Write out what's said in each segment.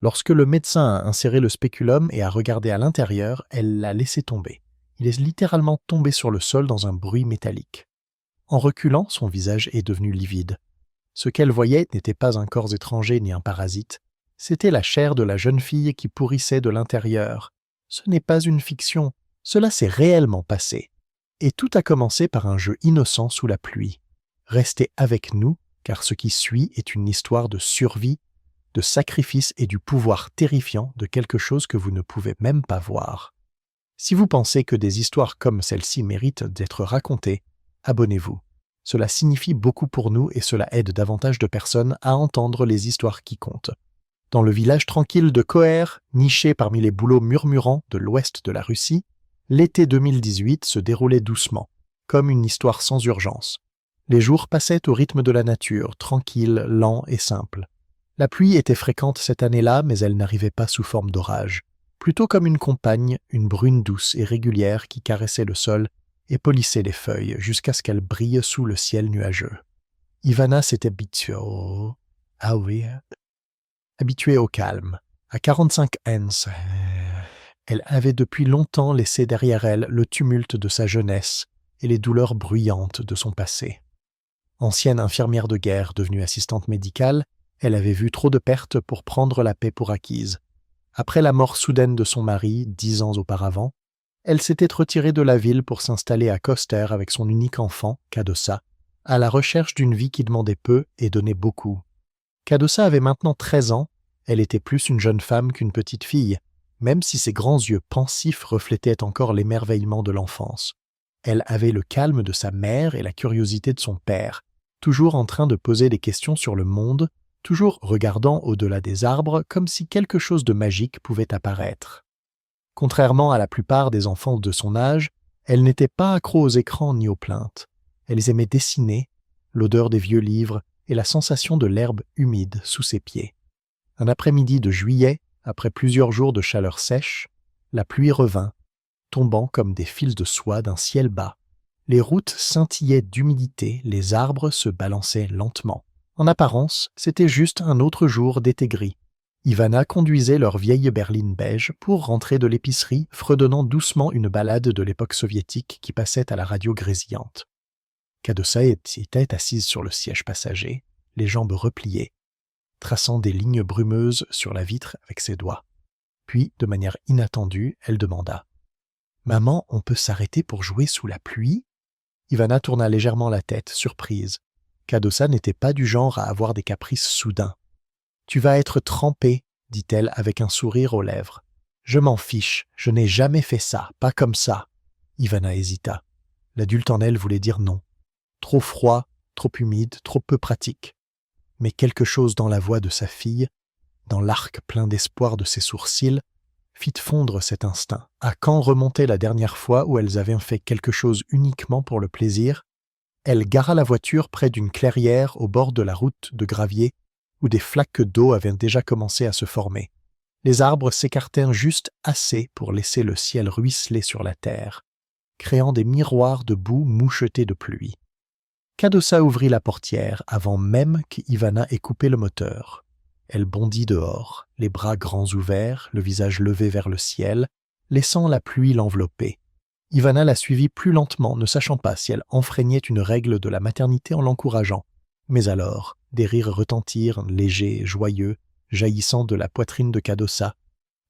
Lorsque le médecin a inséré le spéculum et a regardé à l'intérieur, elle l'a laissé tomber. Il est littéralement tombé sur le sol dans un bruit métallique. En reculant, son visage est devenu livide. Ce qu'elle voyait n'était pas un corps étranger ni un parasite. C'était la chair de la jeune fille qui pourrissait de l'intérieur. Ce n'est pas une fiction, cela s'est réellement passé. Et tout a commencé par un jeu innocent sous la pluie. Restez avec nous, car ce qui suit est une histoire de survie, de sacrifice et du pouvoir terrifiant de quelque chose que vous ne pouvez même pas voir. Si vous pensez que des histoires comme celle-ci méritent d'être racontées, abonnez-vous. Cela signifie beaucoup pour nous et cela aide davantage de personnes à entendre les histoires qui comptent. Dans le village tranquille de Koher, niché parmi les bouleaux murmurants de l'ouest de la Russie, l'été 2018 se déroulait doucement, comme une histoire sans urgence. Les jours passaient au rythme de la nature, tranquille, lent et simple. La pluie était fréquente cette année-là, mais elle n'arrivait pas sous forme d'orage. Plutôt comme une compagne, une brune douce et régulière qui caressait le sol et polissait les feuilles jusqu'à ce qu'elles brillent sous le ciel nuageux. Ivana s'était habituée au calme. À 45 ans, elle avait depuis longtemps laissé derrière elle le tumulte de sa jeunesse et les douleurs bruyantes de son passé. Ancienne infirmière de guerre devenue assistante médicale, elle avait vu trop de pertes pour prendre la paix pour acquise. Après la mort soudaine de son mari, 10 ans auparavant, elle s'était retirée de la ville pour s'installer à Koster avec son unique enfant, Kadosa, à la recherche d'une vie qui demandait peu et donnait beaucoup. Kadosa avait maintenant 13 ans, elle était plus une jeune femme qu'une petite fille, même si ses grands yeux pensifs reflétaient encore l'émerveillement de l'enfance. Elle avait le calme de sa mère et la curiosité de son père, toujours en train de poser des questions sur le monde, toujours regardant au-delà des arbres comme si quelque chose de magique pouvait apparaître. Contrairement à la plupart des enfants de son âge, elle n'était pas accro aux écrans ni aux plaintes. Elles aimaient dessiner, l'odeur des vieux livres et la sensation de l'herbe humide sous ses pieds. Un après-midi de juillet, après plusieurs jours de chaleur sèche, la pluie revint, tombant comme des fils de soie d'un ciel bas. Les routes scintillaient d'humidité, les arbres se balançaient lentement. En apparence, c'était juste un autre jour d'été gris. Ivana conduisait leur vieille berline beige pour rentrer de l'épicerie, fredonnant doucement une ballade de l'époque soviétique qui passait à la radio grésillante. Kadosa était assise sur le siège passager, les jambes repliées, traçant des lignes brumeuses sur la vitre avec ses doigts. Puis, de manière inattendue, elle demanda « Maman, on peut s'arrêter pour jouer sous la pluie ?» Ivana tourna légèrement la tête, surprise. Kadosa n'était pas du genre à avoir des caprices soudains. « Tu vas être trempé, » dit-elle avec un sourire aux lèvres. « Je m'en fiche, je n'ai jamais fait ça, pas comme ça. » Ivana hésita. L'adulte en elle voulait dire non. Trop froid, trop humide, trop peu pratique. Mais quelque chose dans la voix de sa fille, dans l'arc plein d'espoir de ses sourcils, fit fondre cet instinct. À quand remontait la dernière fois où elles avaient fait quelque chose uniquement pour le plaisir? Elle gara la voiture près d'une clairière au bord de la route de gravier où des flaques d'eau avaient déjà commencé à se former. Les arbres s'écartèrent juste assez pour laisser le ciel ruisseler sur la terre, créant des miroirs de boue mouchetée de pluie. Kadosa ouvrit la portière avant même qu'Ivana ait coupé le moteur. Elle bondit dehors, les bras grands ouverts, le visage levé vers le ciel, laissant la pluie l'envelopper. Ivana la suivit plus lentement, ne sachant pas si elle enfreignait une règle de la maternité en l'encourageant. Mais alors, des rires retentirent, légers, joyeux, jaillissant de la poitrine de Kadosa.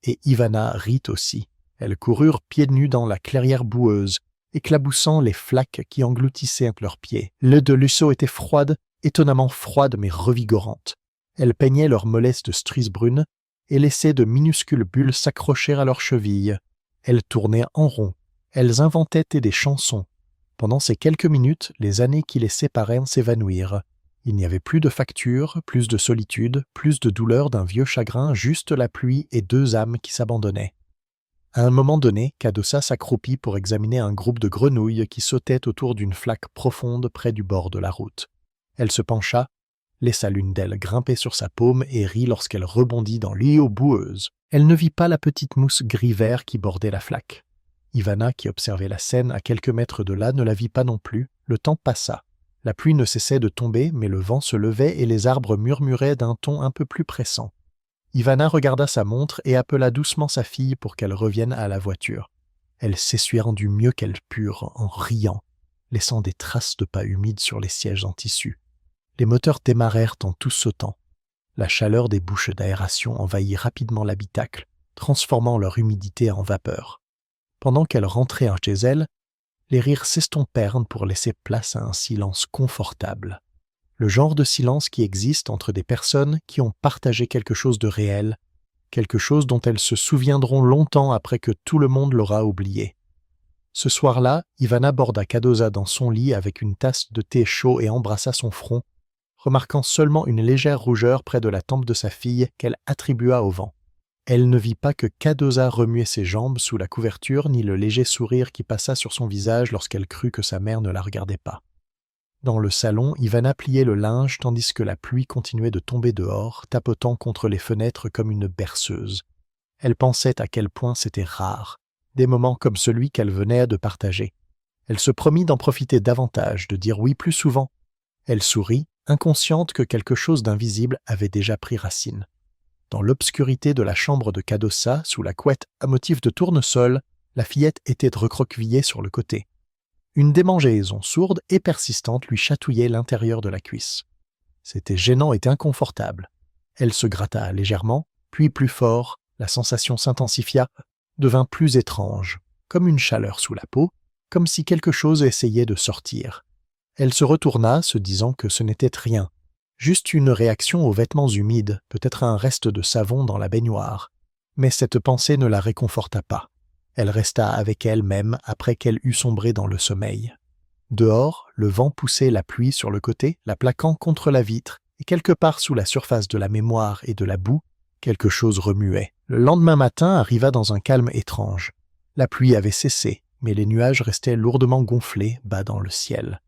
Et Ivana rit aussi. Elles coururent pieds nus dans la clairière boueuse, éclaboussant les flaques qui engloutissaient leurs pieds. L'eau de Lusso était froide, étonnamment froide mais revigorante. Elles peignaient leurs mollets de stries brunes et laissaient de minuscules bulles s'accrocher à leurs chevilles. Elles tournaient en rond. Elles inventaient des chansons. Pendant ces quelques minutes, les années qui les séparèrent s'évanouirent. Il n'y avait plus de factures, plus de solitude, plus de douleur d'un vieux chagrin, juste la pluie et deux âmes qui s'abandonnaient. À un moment donné, Kadosa s'accroupit pour examiner un groupe de grenouilles qui sautaient autour d'une flaque profonde près du bord de la route. Elle se pencha, laissa l'une d'elles grimper sur sa paume et rit lorsqu'elle rebondit dans l'eau boueuse. Elle ne vit pas la petite mousse gris-vert qui bordait la flaque. Ivana, qui observait la scène à quelques mètres de là, ne la vit pas non plus. Le temps passa. La pluie ne cessait de tomber, mais le vent se levait et les arbres murmuraient d'un ton un peu plus pressant. Ivana regarda sa montre et appela doucement sa fille pour qu'elle revienne à la voiture. Elles s'essuyèrent du mieux qu'elles purent en riant, laissant des traces de pas humides sur les sièges en tissu. Les moteurs démarrèrent en tous sautant. La chaleur des bouches d'aération envahit rapidement l'habitacle, transformant leur humidité en vapeur. Pendant qu'elles rentraient chez elles, les rires s'estompèrent pour laisser place à un silence confortable. Le genre de silence qui existe entre des personnes qui ont partagé quelque chose de réel, quelque chose dont elles se souviendront longtemps après que tout le monde l'aura oublié. Ce soir-là, Ivana borda Kadosa dans son lit avec une tasse de thé chaud et embrassa son front, remarquant seulement une légère rougeur près de la tempe de sa fille qu'elle attribua au vent. Elle ne vit pas que Kadosa remuait ses jambes sous la couverture ni le léger sourire qui passa sur son visage lorsqu'elle crut que sa mère ne la regardait pas. Dans le salon, Ivana pliait le linge tandis que la pluie continuait de tomber dehors, tapotant contre les fenêtres comme une berceuse. Elle pensait à quel point c'était rare, des moments comme celui qu'elle venait de partager. Elle se promit d'en profiter davantage, de dire oui plus souvent. Elle sourit, inconsciente que quelque chose d'invisible avait déjà pris racine. Dans l'obscurité de la chambre de Kadosa, sous la couette à motif de tournesol, la fillette était recroquevillée sur le côté. Une démangeaison sourde et persistante lui chatouillait l'intérieur de la cuisse. C'était gênant et inconfortable. Elle se gratta légèrement, puis plus fort, la sensation s'intensifia, devint plus étrange, comme une chaleur sous la peau, comme si quelque chose essayait de sortir. Elle se retourna, se disant que ce n'était rien, juste une réaction aux vêtements humides, peut-être un reste de savon dans la baignoire. Mais cette pensée ne la réconforta pas. Elle resta avec elle-même après qu'elle eut sombré dans le sommeil. Dehors, le vent poussait la pluie sur le côté, la plaquant contre la vitre, et quelque part sous la surface de la mémoire et de la boue, quelque chose remuait. Le lendemain matin arriva dans un calme étrange. La pluie avait cessé, mais les nuages restaient lourdement gonflés bas dans le ciel.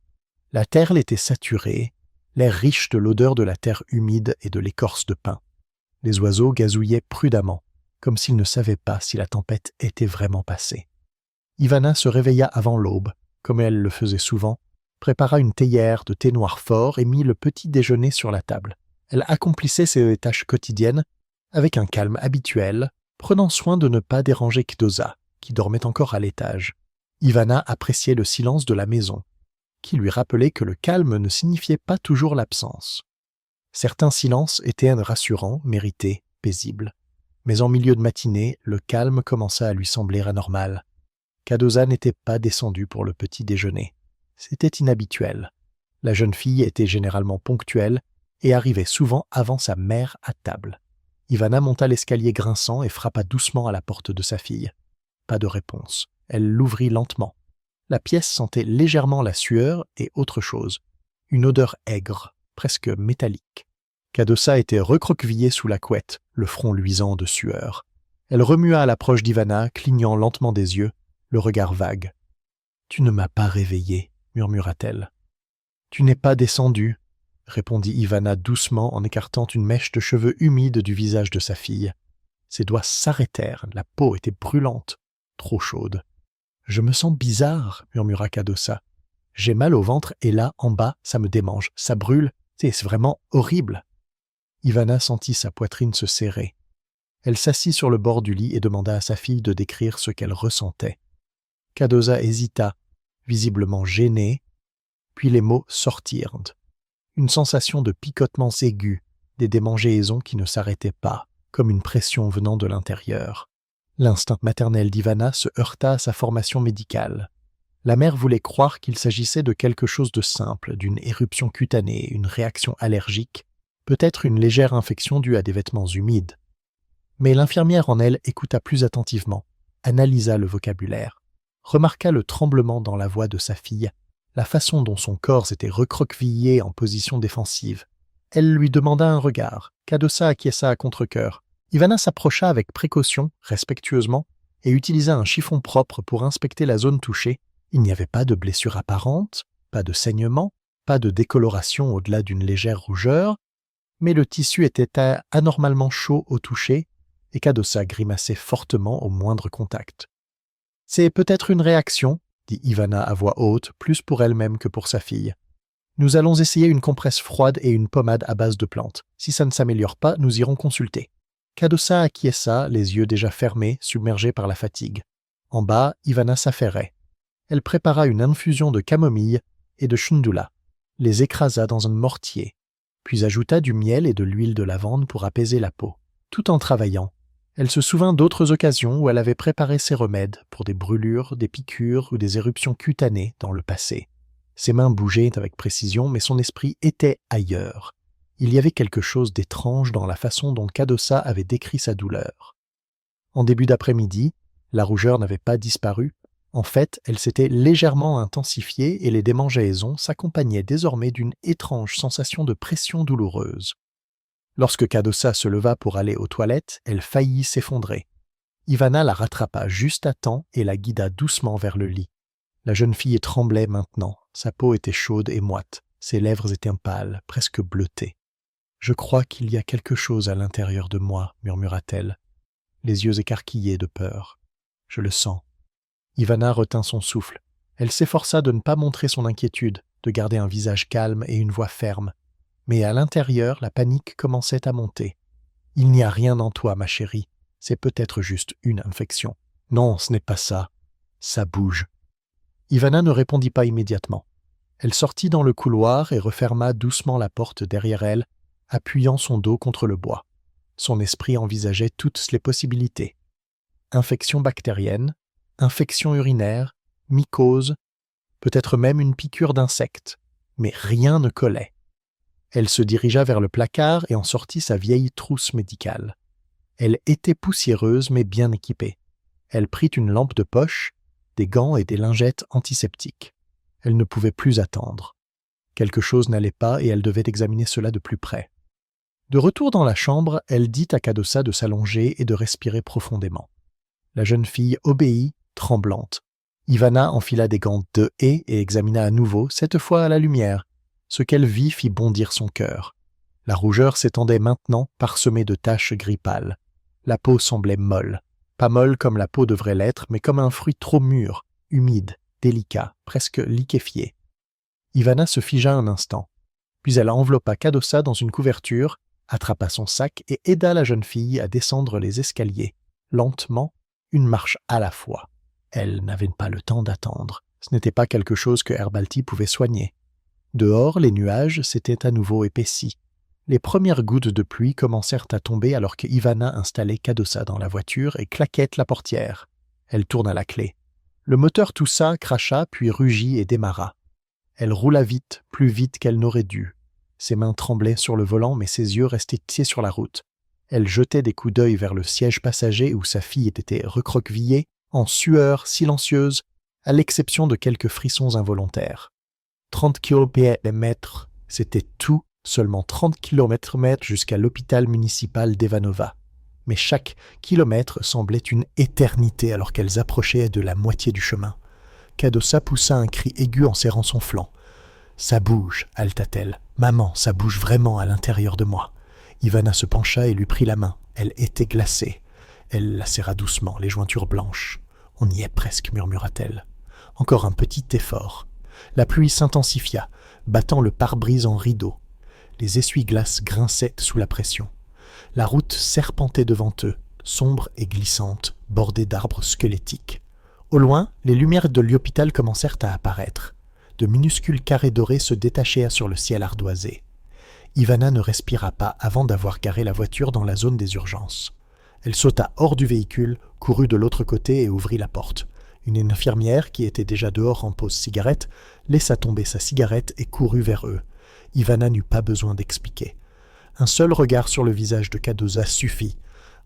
La terre l'était saturée, l'air riche de l'odeur de la terre humide et de l'écorce de pin. Les oiseaux gazouillaient prudemment, comme s'ils ne savaient pas si la tempête était vraiment passée. Ivana se réveilla avant l'aube, comme elle le faisait souvent, prépara une théière de thé noir fort et mit le petit déjeuner sur la table. Elle accomplissait ses tâches quotidiennes avec un calme habituel, prenant soin de ne pas déranger Kadosa, qui dormait encore à l'étage. Ivana appréciait le silence de la maison, qui lui rappelait que le calme ne signifiait pas toujours l'absence. Certains silences étaient rassurants, mérités, paisibles. Mais en milieu de matinée, le calme commença à lui sembler anormal. Kadosa n'était pas descendue pour le petit déjeuner. C'était inhabituel. La jeune fille était généralement ponctuelle et arrivait souvent avant sa mère à table. Ivana monta l'escalier grinçant et frappa doucement à la porte de sa fille. Pas de réponse. Elle l'ouvrit lentement. La pièce sentait légèrement la sueur et autre chose. Une odeur aigre, presque métallique. Kadosa était recroquevillée sous la couette, le front luisant de sueur. Elle remua à l'approche d'Ivana, clignant lentement des yeux, le regard vague. « Tu ne m'as pas réveillée, » murmura-t-elle. « Tu n'es pas descendue, » répondit Ivana doucement en écartant une mèche de cheveux humides du visage de sa fille. Ses doigts s'arrêtèrent, la peau était brûlante, trop chaude. « Je me sens bizarre, » murmura Kadosa. « J'ai mal au ventre et là, en bas, ça me démange, ça brûle, c'est vraiment horrible. » Ivana sentit sa poitrine se serrer. Elle s'assit sur le bord du lit et demanda à sa fille de décrire ce qu'elle ressentait. Kadosa hésita, visiblement gênée, puis les mots sortirent. Une sensation de picotements aigus, des démangeaisons qui ne s'arrêtaient pas, comme une pression venant de l'intérieur. L'instinct maternel d'Ivana se heurta à sa formation médicale. La mère voulait croire qu'il s'agissait de quelque chose de simple, d'une éruption cutanée, une réaction allergique, peut-être une légère infection due à des vêtements humides. Mais l'infirmière en elle écouta plus attentivement, analysa le vocabulaire, remarqua le tremblement dans la voix de sa fille, la façon dont son corps s'était recroquevillé en position défensive. Elle lui demanda un regard. Kadosa acquiesça à contre-cœur. Ivana s'approcha avec précaution, respectueusement, et utilisa un chiffon propre pour inspecter la zone touchée. Il n'y avait pas de blessure apparente, pas de saignement, pas de décoloration au-delà d'une légère rougeur, mais le tissu était anormalement chaud au toucher et Kadosa grimaçait fortement au moindre contact. « C'est peut-être une réaction, » dit Ivana à voix haute, plus pour elle-même que pour sa fille. « Nous allons essayer une compresse froide et une pommade à base de plantes. Si ça ne s'améliore pas, nous irons consulter. » Kadosa acquiesça, les yeux déjà fermés, submergés par la fatigue. En bas, Ivana s'affairait. Elle prépara une infusion de camomille et de shundula, les écrasa dans un mortier, puis ajouta du miel et de l'huile de lavande pour apaiser la peau. Tout en travaillant, elle se souvint d'autres occasions où elle avait préparé ces remèdes pour des brûlures, des piqûres ou des éruptions cutanées dans le passé. Ses mains bougeaient avec précision, mais son esprit était ailleurs. Il y avait quelque chose d'étrange dans la façon dont Kadosa avait décrit sa douleur. En début d'après-midi, la rougeur n'avait pas disparu. En fait, elle s'était légèrement intensifiée et les démangeaisons s'accompagnaient désormais d'une étrange sensation de pression douloureuse. Lorsque Kadosa se leva pour aller aux toilettes, elle faillit s'effondrer. Ivana la rattrapa juste à temps et la guida doucement vers le lit. La jeune fille tremblait maintenant, sa peau était chaude et moite, ses lèvres étaient pâles, presque bleutées. « Je crois qu'il y a quelque chose à l'intérieur de moi, » murmura-t-elle, les yeux écarquillés de peur. « Je le sens. » Ivana retint son souffle. Elle s'efforça de ne pas montrer son inquiétude, de garder un visage calme et une voix ferme. Mais à l'intérieur, la panique commençait à monter. « Il n'y a rien en toi, ma chérie. C'est peut-être juste une infection. »« Non, ce n'est pas ça. Ça bouge. » Ivana ne répondit pas immédiatement. Elle sortit dans le couloir et referma doucement la porte derrière elle, appuyant son dos contre le bois. Son esprit envisageait toutes les possibilités. Infection bactérienne, infection urinaire, mycose, peut-être même une piqûre d'insecte, mais rien ne collait. Elle se dirigea vers le placard et en sortit sa vieille trousse médicale. Elle était poussiéreuse mais bien équipée. Elle prit une lampe de poche, des gants et des lingettes antiseptiques. Elle ne pouvait plus attendre. Quelque chose n'allait pas et elle devait examiner cela de plus près. De retour dans la chambre, elle dit à Kadosa de s'allonger et de respirer profondément. La jeune fille obéit, tremblante. Ivana enfila des gants de haie et examina à nouveau, cette fois à la lumière. Ce qu'elle vit fit bondir son cœur. La rougeur s'étendait maintenant, parsemée de taches gris pâles. La peau semblait molle. Pas molle comme la peau devrait l'être, mais comme un fruit trop mûr, humide, délicat, presque liquéfié. Ivana se figea un instant. Puis elle enveloppa Kadosa dans une couverture, attrapa son sac et aida la jeune fille à descendre les escaliers, lentement, une marche à la fois. Elle n'avait pas le temps d'attendre. Ce n'était pas quelque chose que Herbalti pouvait soigner. Dehors, les nuages s'étaient à nouveau épaissis. Les premières gouttes de pluie commencèrent à tomber alors que Ivana installait Kadosa dans la voiture et claquait la portière. Elle tourna la clé. Le moteur toussa, cracha, puis rugit et démarra. Elle roula vite, plus vite qu'elle n'aurait dû. Ses mains tremblaient sur le volant, mais ses yeux restaient tissés sur la route. Elle jetait des coups d'œil vers le siège passager où sa fille était recroquevillée, en sueur silencieuse, à l'exception de quelques frissons involontaires. 30 km/m, c'était tout, seulement 30 km/m jusqu'à l'hôpital municipal d'Evanova. Mais chaque kilomètre semblait une éternité alors qu'elles approchaient de la moitié du chemin. Kadosa poussa un cri aigu en serrant son flanc. « Ça bouge » halta-t-elle. « Maman, ça bouge vraiment à l'intérieur de moi. » Ivana se pencha et lui prit la main. Elle était glacée. Elle la serra doucement, les jointures blanches. « On y est presque » murmura-t-elle. Encore un petit effort. La pluie s'intensifia, battant le pare-brise en rideaux. Les essuie-glaces grinçaient sous la pression. La route serpentait devant eux, sombre et glissante, bordée d'arbres squelettiques. Au loin, les lumières de l'hôpital commencèrent à apparaître. De minuscules carrés dorés se détachèrent sur le ciel ardoisé. Ivana ne respira pas avant d'avoir garé la voiture dans la zone des urgences. Elle sauta hors du véhicule, courut de l'autre côté et ouvrit la porte. Une infirmière, qui était déjà dehors en pause cigarette, laissa tomber sa cigarette et courut vers eux. Ivana n'eut pas besoin d'expliquer. Un seul regard sur le visage de Kadosa suffit.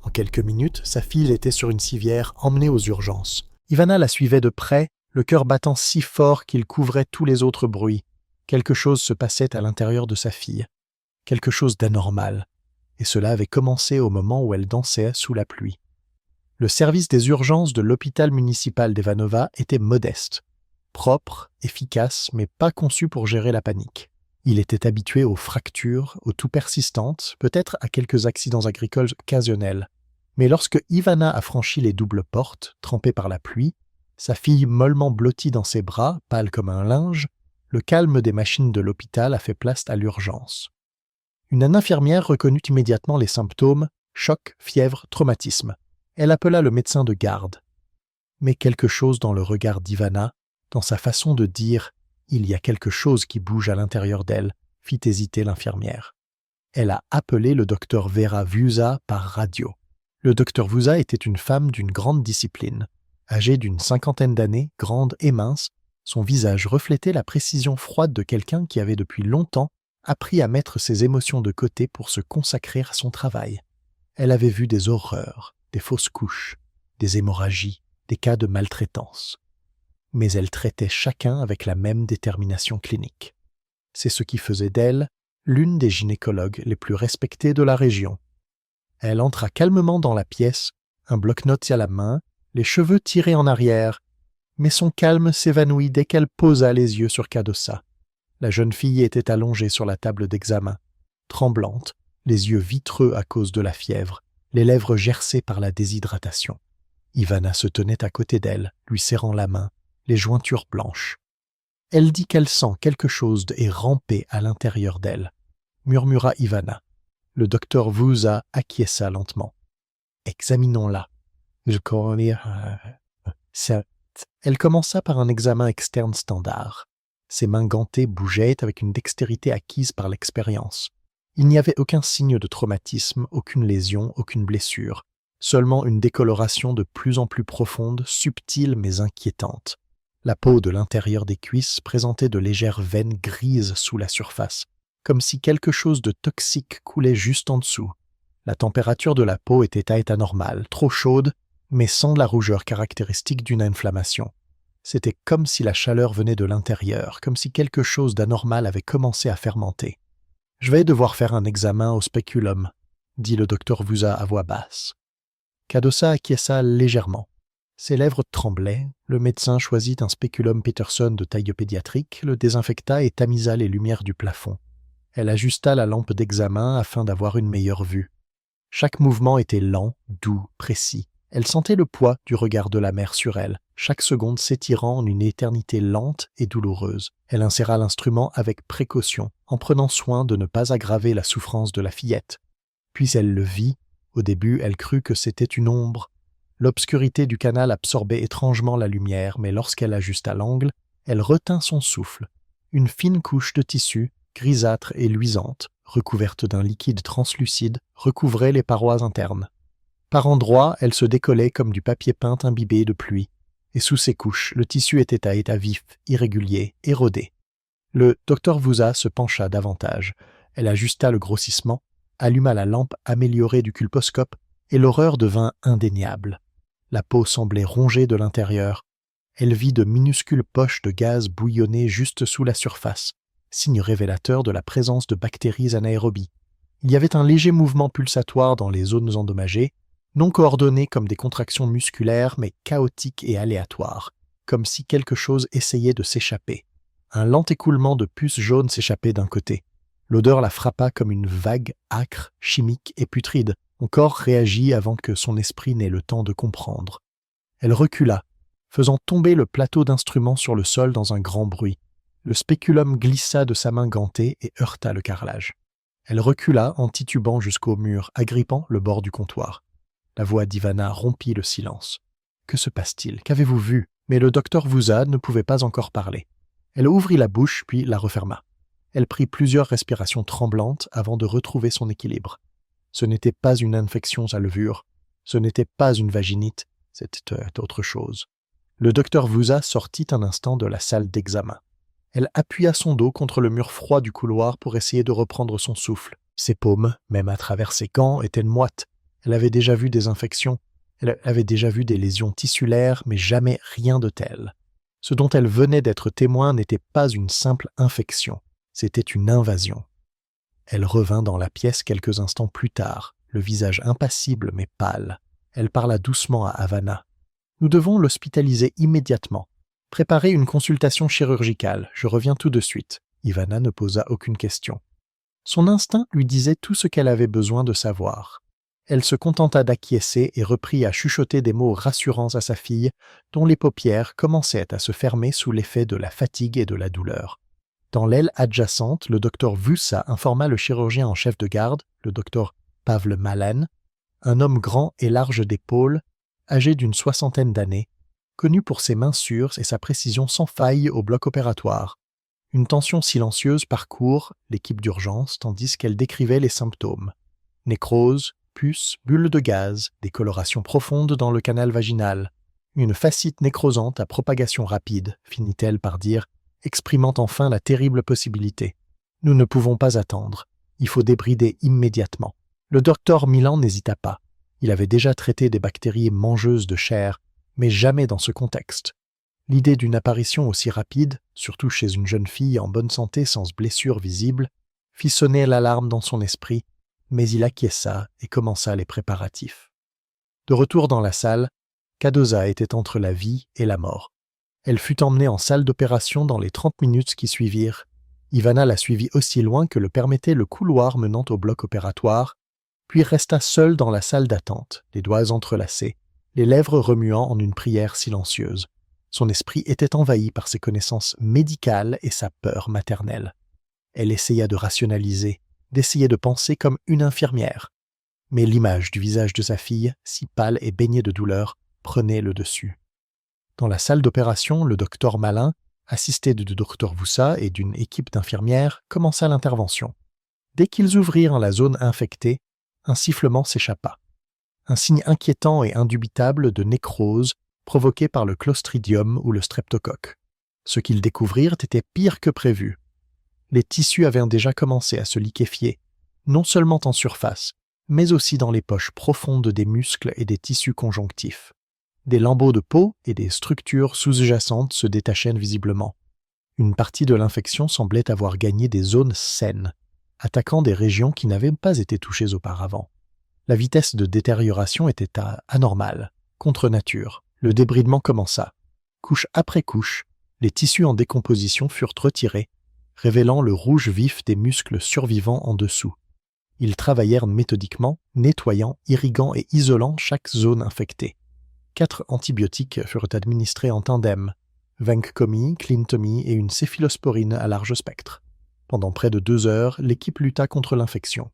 En quelques minutes, sa fille était sur une civière, emmenée aux urgences. Ivana la suivait de près, le cœur battant si fort qu'il couvrait tous les autres bruits. Quelque chose se passait à l'intérieur de sa fille. Quelque chose d'anormal. Et cela avait commencé au moment où elle dansait sous la pluie. Le service des urgences de l'hôpital municipal d'Evanova était modeste, propre, efficace, mais pas conçu pour gérer la panique. Il était habitué aux fractures, aux toux persistantes, peut-être à quelques accidents agricoles occasionnels. Mais lorsque Ivana a franchi les doubles portes, trempée par la pluie, sa fille mollement blottie dans ses bras, pâle comme un linge, le calme des machines de l'hôpital a fait place à l'urgence. Une infirmière reconnut immédiatement les symptômes, Choc, fièvre, traumatisme. Elle appela le médecin de garde. Mais quelque chose dans le regard d'Ivana, dans sa façon de dire « il y a quelque chose qui bouge à l'intérieur d'elle », fit hésiter l'infirmière. Elle a appelé le docteur Vera Vusa par radio. Le docteur Vusa était une femme d'une grande discipline. Âgée d'une 50aine d'années, grande et mince, son visage reflétait la précision froide de quelqu'un qui avait depuis longtemps appris à mettre ses émotions de côté pour se consacrer à son travail. Elle avait vu des horreurs, des fausses couches, des hémorragies, des cas de maltraitance. Mais elle traitait chacun avec la même détermination clinique. C'est ce qui faisait d'elle l'une des gynécologues les plus respectées de la région. Elle entra calmement dans la pièce, un bloc-notes à la main, les cheveux tirés en arrière, mais son calme s'évanouit dès qu'elle posa les yeux sur Cadossa. La jeune fille était allongée sur la table d'examen, tremblante, les yeux vitreux à cause de la fièvre, les lèvres gercées par la déshydratation. Ivana se tenait à côté d'elle, lui serrant la main, les jointures blanches. Elle dit qu'elle sent quelque chose et ramper à l'intérieur d'elle, murmura Ivana. Le docteur Vusa acquiesça lentement. Examinons-la. Je connais. Elle commença par un examen externe standard. Ses mains gantées bougeaient avec une dextérité acquise par l'expérience. Il n'y avait aucun signe de traumatisme, aucune lésion, aucune blessure. Seulement une décoloration de plus en plus profonde, subtile mais inquiétante. La peau de l'intérieur des cuisses présentait de légères veines grises sous la surface, comme si quelque chose de toxique coulait juste en dessous. La température de la peau était à état normal, trop chaude, mais sans la rougeur caractéristique d'une inflammation. C'était comme si la chaleur venait de l'intérieur, comme si quelque chose d'anormal avait commencé à fermenter. « Je vais devoir faire un examen au spéculum », dit le docteur Vusa à voix basse. Cadossa acquiesça légèrement. Ses lèvres tremblaient, le médecin choisit un spéculum Peterson de taille pédiatrique, le désinfecta et tamisa les lumières du plafond. Elle ajusta la lampe d'examen afin d'avoir une meilleure vue. Chaque mouvement était lent, doux, précis. Elle sentait le poids du regard de la mère sur elle, chaque seconde s'étirant en une éternité lente et douloureuse. Elle inséra l'instrument avec précaution, en prenant soin de ne pas aggraver la souffrance de la fillette. Puis elle le vit. Au début, elle crut que c'était une ombre. L'obscurité du canal absorbait étrangement la lumière, mais lorsqu'elle ajusta l'angle, elle retint son souffle. Une fine couche de tissu, grisâtre et luisante, recouverte d'un liquide translucide, recouvrait les parois internes. Par endroits, elle se décollait comme du papier peint imbibé de pluie, et sous ces couches, le tissu était à état vif, irrégulier, érodé. Le docteur Vusa se pencha davantage. Elle ajusta le grossissement, alluma la lampe améliorée du culposcope, et l'horreur devint indéniable. La peau semblait rongée de l'intérieur. Elle vit de minuscules poches de gaz bouillonner juste sous la surface, signe révélateur de la présence de bactéries anaérobies. Il y avait un léger mouvement pulsatoire dans les zones endommagées, non coordonné comme des contractions musculaires, mais chaotiques et aléatoires, comme si quelque chose essayait de s'échapper. Un lent écoulement de pus jaune s'échappait d'un côté. L'odeur la frappa comme une vague âcre, chimique et putride. Son corps réagit avant que son esprit n'ait le temps de comprendre. Elle recula, faisant tomber le plateau d'instruments sur le sol dans un grand bruit. Le spéculum glissa de sa main gantée et heurta le carrelage. Elle recula en titubant jusqu'au mur, agrippant le bord du comptoir. La voix d'Ivana rompit le silence. « Que se passe-t-il? Qu'avez-vous vu » Mais le docteur Vusa ne pouvait pas encore parler. Elle ouvrit la bouche puis la referma. Elle prit plusieurs respirations tremblantes avant de retrouver son équilibre. Ce n'était pas une infection à levure, ce n'était pas une vaginite, c'était autre chose. Le docteur Vusa sortit un instant de la salle d'examen. Elle appuya son dos contre le mur froid du couloir pour essayer de reprendre son souffle. Ses paumes, même à travers ses gants, étaient moites. Elle avait déjà vu des infections, elle avait déjà vu des lésions tissulaires, mais jamais rien de tel. Ce dont elle venait d'être témoin n'était pas une simple infection, c'était une invasion. Elle revint dans la pièce quelques instants plus tard, le visage impassible mais pâle. Elle parla doucement à Havana. « Nous devons l'hospitaliser immédiatement. Préparez une consultation chirurgicale, je reviens tout de suite. » Ivana ne posa aucune question. Son instinct lui disait tout ce qu'elle avait besoin de savoir. Elle se contenta d'acquiescer et reprit à chuchoter des mots rassurants à sa fille, dont les paupières commençaient à se fermer sous l'effet de la fatigue et de la douleur. Dans l'aile adjacente, le docteur Vusa informa le chirurgien en chef de garde, le docteur Pavle Malan, un homme grand et large d'épaules, âgé d'une 60aine d'années, connu pour ses mains sûres et sa précision sans faille au bloc opératoire. Une tension silencieuse parcourt l'équipe d'urgence tandis qu'elle décrivait les symptômes. Nécrose, puce, bulle de gaz, décoloration profonde dans le canal vaginal. Une fascite nécrosante à propagation rapide, finit-elle par dire, exprimant enfin la terrible possibilité. Nous ne pouvons pas attendre. Il faut débrider immédiatement. Le docteur Milan n'hésita pas. Il avait déjà traité des bactéries mangeuses de chair, mais jamais dans ce contexte. L'idée d'une apparition aussi rapide, surtout chez une jeune fille en bonne santé sans blessure visible, fit sonner l'alarme dans son esprit, mais il acquiesça et commença les préparatifs. De retour dans la salle, Cadosa était entre la vie et la mort. Elle fut emmenée en salle d'opération dans les 30 minutes qui suivirent. Ivana la suivit aussi loin que le permettait le couloir menant au bloc opératoire, puis resta seule dans la salle d'attente, les doigts entrelacés, les lèvres remuant en une prière silencieuse. Son esprit était envahi par ses connaissances médicales et sa peur maternelle. Elle essaya de rationaliser, d'essayer de penser comme une infirmière. Mais l'image du visage de sa fille, si pâle et baignée de douleur, prenait le dessus. Dans la salle d'opération, le docteur Malin, assisté du docteur Voussa et d'une équipe d'infirmières, commença l'intervention. Dès qu'ils ouvrirent la zone infectée, un sifflement s'échappa. Un signe inquiétant et indubitable de nécrose provoqué par le clostridium ou le streptocoque. Ce qu'ils découvrirent était pire que prévu. Les tissus avaient déjà commencé à se liquéfier, non seulement en surface, mais aussi dans les poches profondes des muscles et des tissus conjonctifs. Des lambeaux de peau et des structures sous-jacentes se détachaient visiblement. Une partie de l'infection semblait avoir gagné des zones saines, attaquant des régions qui n'avaient pas été touchées auparavant. La vitesse de détérioration était anormale, contre nature. Le débridement commença. Couche après couche, les tissus en décomposition furent retirés, révélant le rouge vif des muscles survivants en dessous. Ils travaillèrent méthodiquement, nettoyant, irriguant et isolant chaque zone infectée. 4 antibiotiques furent administrés en tandem, vancomycine, clintomycine et une céphilosporine à large spectre. Pendant près de 2 heures, l'équipe lutta contre l'infection.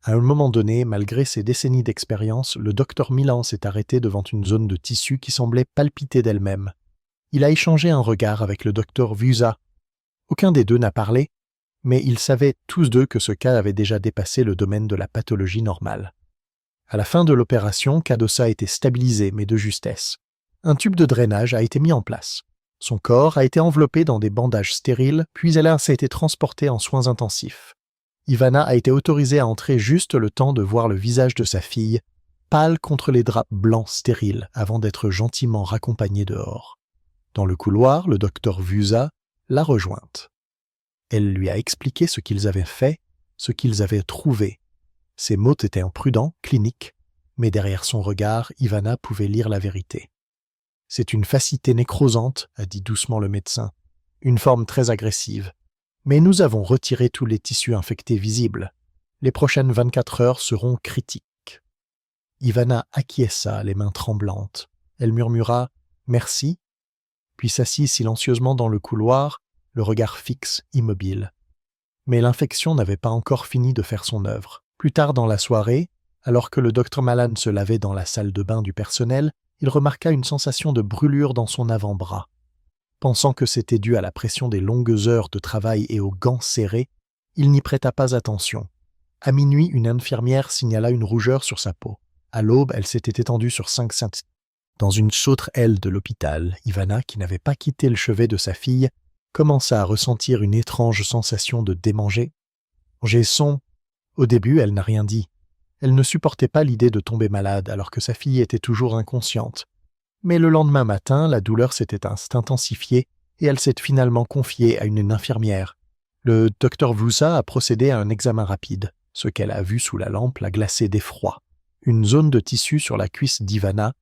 À un moment donné, malgré ses décennies d'expérience, le docteur Milan s'est arrêté devant une zone de tissu qui semblait palpiter d'elle-même. Il a échangé un regard avec le docteur Voussa. Aucun des deux n'a parlé, mais ils savaient tous deux que ce cas avait déjà dépassé le domaine de la pathologie normale. À la fin de l'opération, Cadosa était stabilisé, mais de justesse. Un tube de drainage a été mis en place. Son corps a été enveloppé dans des bandages stériles, puis elle a été transportée en soins intensifs. Ivana a été autorisée à entrer juste le temps de voir le visage de sa fille, pâle contre les draps blancs stériles, avant d'être gentiment raccompagnée dehors. Dans le couloir, le docteur Voussa l'a rejointe. Elle lui a expliqué ce qu'ils avaient fait, ce qu'ils avaient trouvé. Ses mots étaient imprudents, cliniques, mais derrière son regard, Ivana pouvait lire la vérité. « C'est une fascité nécrosante, a dit doucement le médecin, une forme très agressive. Mais nous avons retiré tous les tissus infectés visibles. Les prochaines 24 heures seront critiques. » Ivana acquiesça, les mains tremblantes. Elle murmura « Merci », puis s'assit silencieusement dans le couloir, le regard fixe, immobile. Mais l'infection n'avait pas encore fini de faire son œuvre. Plus tard dans la soirée, alors que le docteur Malan se lavait dans la salle de bain du personnel, il remarqua une sensation de brûlure dans son avant-bras. Pensant que c'était dû à la pression des longues heures de travail et aux gants serrés, il n'y prêta pas attention. À minuit, une infirmière signala une rougeur sur sa peau. À l'aube, elle s'était étendue sur 5 cm. Dans une autre aile de l'hôpital, Ivana, qui n'avait pas quitté le chevet de sa fille, commença à ressentir une étrange sensation de démanger. J'ai son. Au début, elle n'a rien dit. Elle ne supportait pas l'idée de tomber malade alors que sa fille était toujours inconsciente. Mais le lendemain matin, la douleur s'était intensifiée et elle s'est finalement confiée à une infirmière. Le docteur Voussa a procédé à un examen rapide. Ce qu'elle a vu sous la lampe l'a glacée d'effroi. Une zone de tissu sur la cuisse d'Ivana,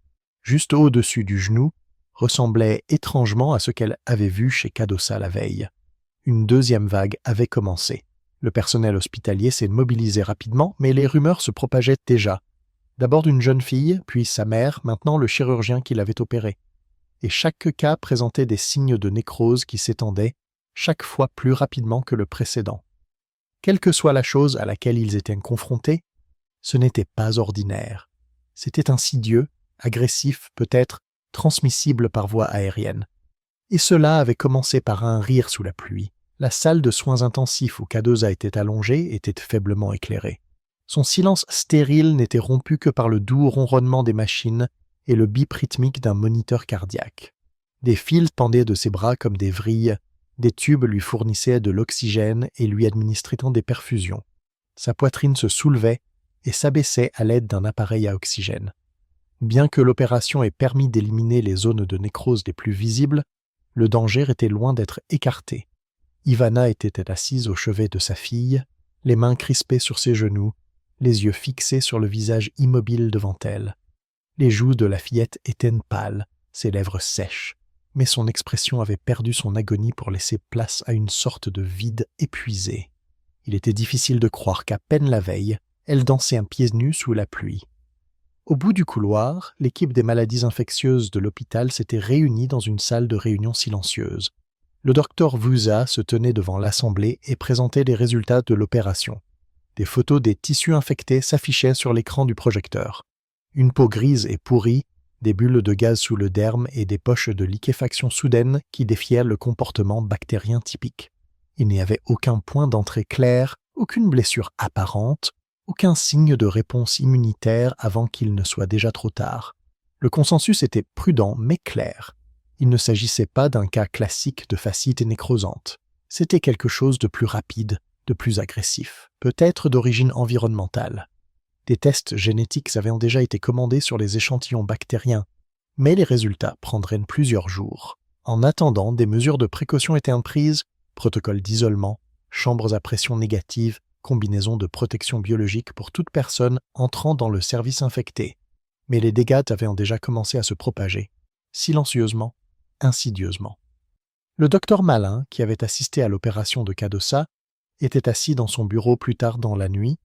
juste au-dessus du genou, ressemblait étrangement à ce qu'elle avait vu chez Cadosa la veille. Une deuxième vague avait commencé. Le personnel hospitalier s'est mobilisé rapidement, mais les rumeurs se propageaient déjà. D'abord une jeune fille, puis sa mère, maintenant le chirurgien qui l'avait opérée. Et chaque cas présentait des signes de nécrose qui s'étendaient, chaque fois plus rapidement que le précédent. Quelle que soit la chose à laquelle ils étaient confrontés, ce n'était pas ordinaire. C'était insidieux, agressif, peut-être transmissible par voie aérienne. Et cela avait commencé par un rire sous la pluie. La salle de soins intensifs où Cardoza était allongé était faiblement éclairée. Son silence stérile n'était rompu que par le doux ronronnement des machines et le bip rythmique d'un moniteur cardiaque. Des fils pendaient de ses bras comme des vrilles, des tubes lui fournissaient de l'oxygène et lui administraient des perfusions. Sa poitrine se soulevait et s'abaissait à l'aide d'un appareil à oxygène. Bien que l'opération ait permis d'éliminer les zones de nécrose les plus visibles, le danger était loin d'être écarté. Ivana était assise au chevet de sa fille, les mains crispées sur ses genoux, les yeux fixés sur le visage immobile devant elle. Les joues de la fillette étaient pâles, ses lèvres sèches, mais son expression avait perdu son agonie pour laisser place à une sorte de vide épuisé. Il était difficile de croire qu'à peine la veille, elle dansait un pieds nus sous la pluie. Au bout du couloir, l'équipe des maladies infectieuses de l'hôpital s'était réunie dans une salle de réunion silencieuse. Le docteur Vuza se tenait devant l'assemblée et présentait les résultats de l'opération. Des photos des tissus infectés s'affichaient sur l'écran du projecteur. Une peau grise et pourrie, des bulles de gaz sous le derme et des poches de liquéfaction soudaine qui défiaient le comportement bactérien typique. Il n'y avait aucun point d'entrée clair, aucune blessure apparente, aucun signe de réponse immunitaire avant qu'il ne soit déjà trop tard. Le consensus était prudent mais clair. Il ne s'agissait pas d'un cas classique de fascite nécrosante. C'était quelque chose de plus rapide, de plus agressif, peut-être d'origine environnementale. Des tests génétiques avaient déjà été commandés sur les échantillons bactériens, mais les résultats prendraient plusieurs jours. En attendant, des mesures de précaution étaient prises, protocole d'isolement, chambres à pression négative, combinaison de protection biologique pour toute personne entrant dans le service infecté. Mais les dégâts avaient déjà commencé à se propager, silencieusement, insidieusement. Le docteur Malin, qui avait assisté à l'opération de Cardoza, était assis dans son bureau plus tard dans la nuit,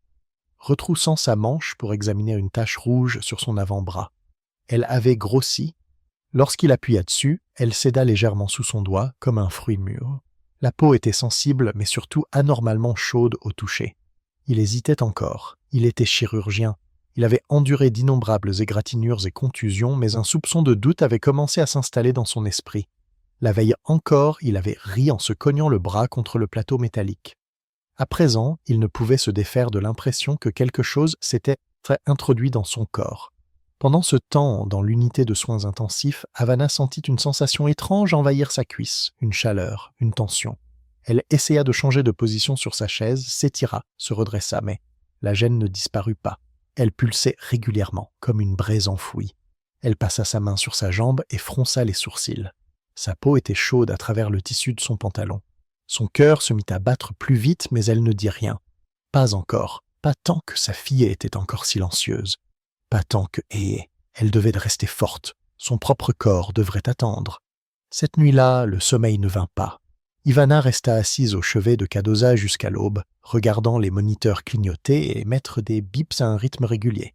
retroussant sa manche pour examiner une tache rouge sur son avant-bras. Elle avait grossi. Lorsqu'il appuya dessus, elle céda légèrement sous son doigt, comme un fruit mûr. La peau était sensible, mais surtout anormalement chaude au toucher. Il hésitait encore. Il était chirurgien. Il avait enduré d'innombrables égratignures et contusions, mais un soupçon de doute avait commencé à s'installer dans son esprit. La veille encore, il avait ri en se cognant le bras contre le plateau métallique. À présent, il ne pouvait se défaire de l'impression que quelque chose s'était introduit dans son corps. Pendant ce temps, dans l'unité de soins intensifs, Havana sentit une sensation étrange envahir sa cuisse, une chaleur, une tension. Elle essaya de changer de position sur sa chaise, s'étira, se redressa, mais la gêne ne disparut pas. Elle pulsait régulièrement, comme une braise enfouie. Elle passa sa main sur sa jambe et fronça les sourcils. Sa peau était chaude à travers le tissu de son pantalon. Son cœur se mit à battre plus vite, mais elle ne dit rien. Pas encore, pas tant que sa fille était encore silencieuse. Pas tant que elle devait rester forte. Son propre corps devrait attendre. Cette nuit-là, le sommeil ne vint pas. Ivana resta assise au chevet de Cardoza jusqu'à l'aube, regardant les moniteurs clignoter et mettre des bips à un rythme régulier.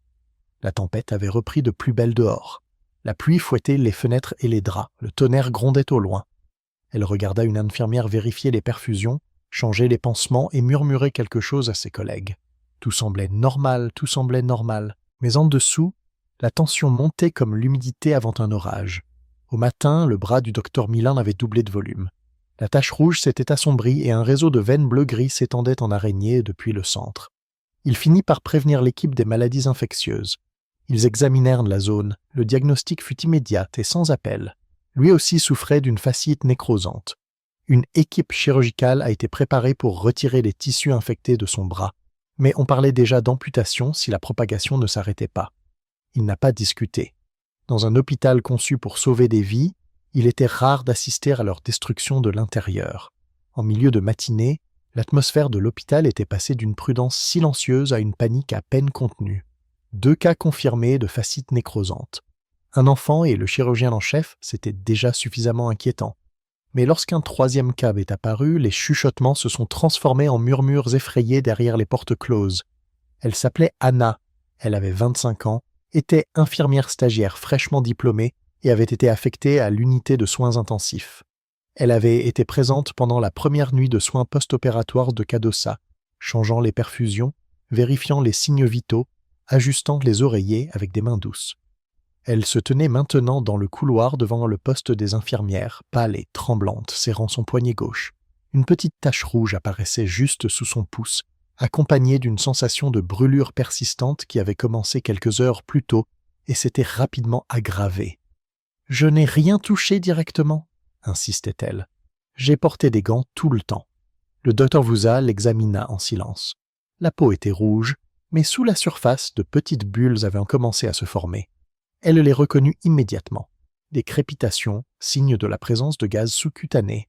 La tempête avait repris de plus belle dehors. La pluie fouettait les fenêtres et les draps, le tonnerre grondait au loin. Elle regarda une infirmière vérifier les perfusions, changer les pansements et murmurer quelque chose à ses collègues. Tout semblait normal, mais en dessous, la tension montait comme l'humidité avant un orage. Au matin, le bras du docteur Milan avait doublé de volume. La tache rouge s'était assombrie et un réseau de veines bleu-gris s'étendait en araignée depuis le centre. Il finit par prévenir l'équipe des maladies infectieuses. Ils examinèrent la zone. Le diagnostic fut immédiat et sans appel. Lui aussi souffrait d'une fasciite nécrosante. Une équipe chirurgicale a été préparée pour retirer les tissus infectés de son bras. Mais on parlait déjà d'amputation si la propagation ne s'arrêtait pas. Il n'a pas discuté. Dans un hôpital conçu pour sauver des vies, il était rare d'assister à leur destruction de l'intérieur. En milieu de matinée, l'atmosphère de l'hôpital était passée d'une prudence silencieuse à une panique à peine contenue. 2 cas confirmés de fascite nécrosante. Un enfant et le chirurgien en chef, c'était déjà suffisamment inquiétant. Mais lorsqu'un 3e cas est apparu, les chuchotements se sont transformés en murmures effrayés derrière les portes closes. Elle s'appelait Anna, elle avait 25 ans, était infirmière stagiaire fraîchement diplômée et avait été affectée à l'unité de soins intensifs. Elle avait été présente pendant la première nuit de soins post-opératoires de Cardoza, changeant les perfusions, vérifiant les signes vitaux, ajustant les oreillers avec des mains douces. Elle se tenait maintenant dans le couloir devant le poste des infirmières, pâle et tremblante, serrant son poignet gauche. Une petite tache rouge apparaissait juste sous son pouce, accompagnée d'une sensation de brûlure persistante qui avait commencé quelques heures plus tôt et s'était rapidement aggravée. « Je n'ai rien touché directement, » insistait-elle. « J'ai porté des gants tout le temps. » Le docteur Vusa l'examina en silence. La peau était rouge, mais sous la surface, de petites bulles avaient commencé à se former. Elle les reconnut immédiatement. Des crépitations, signe de la présence de gaz sous-cutané.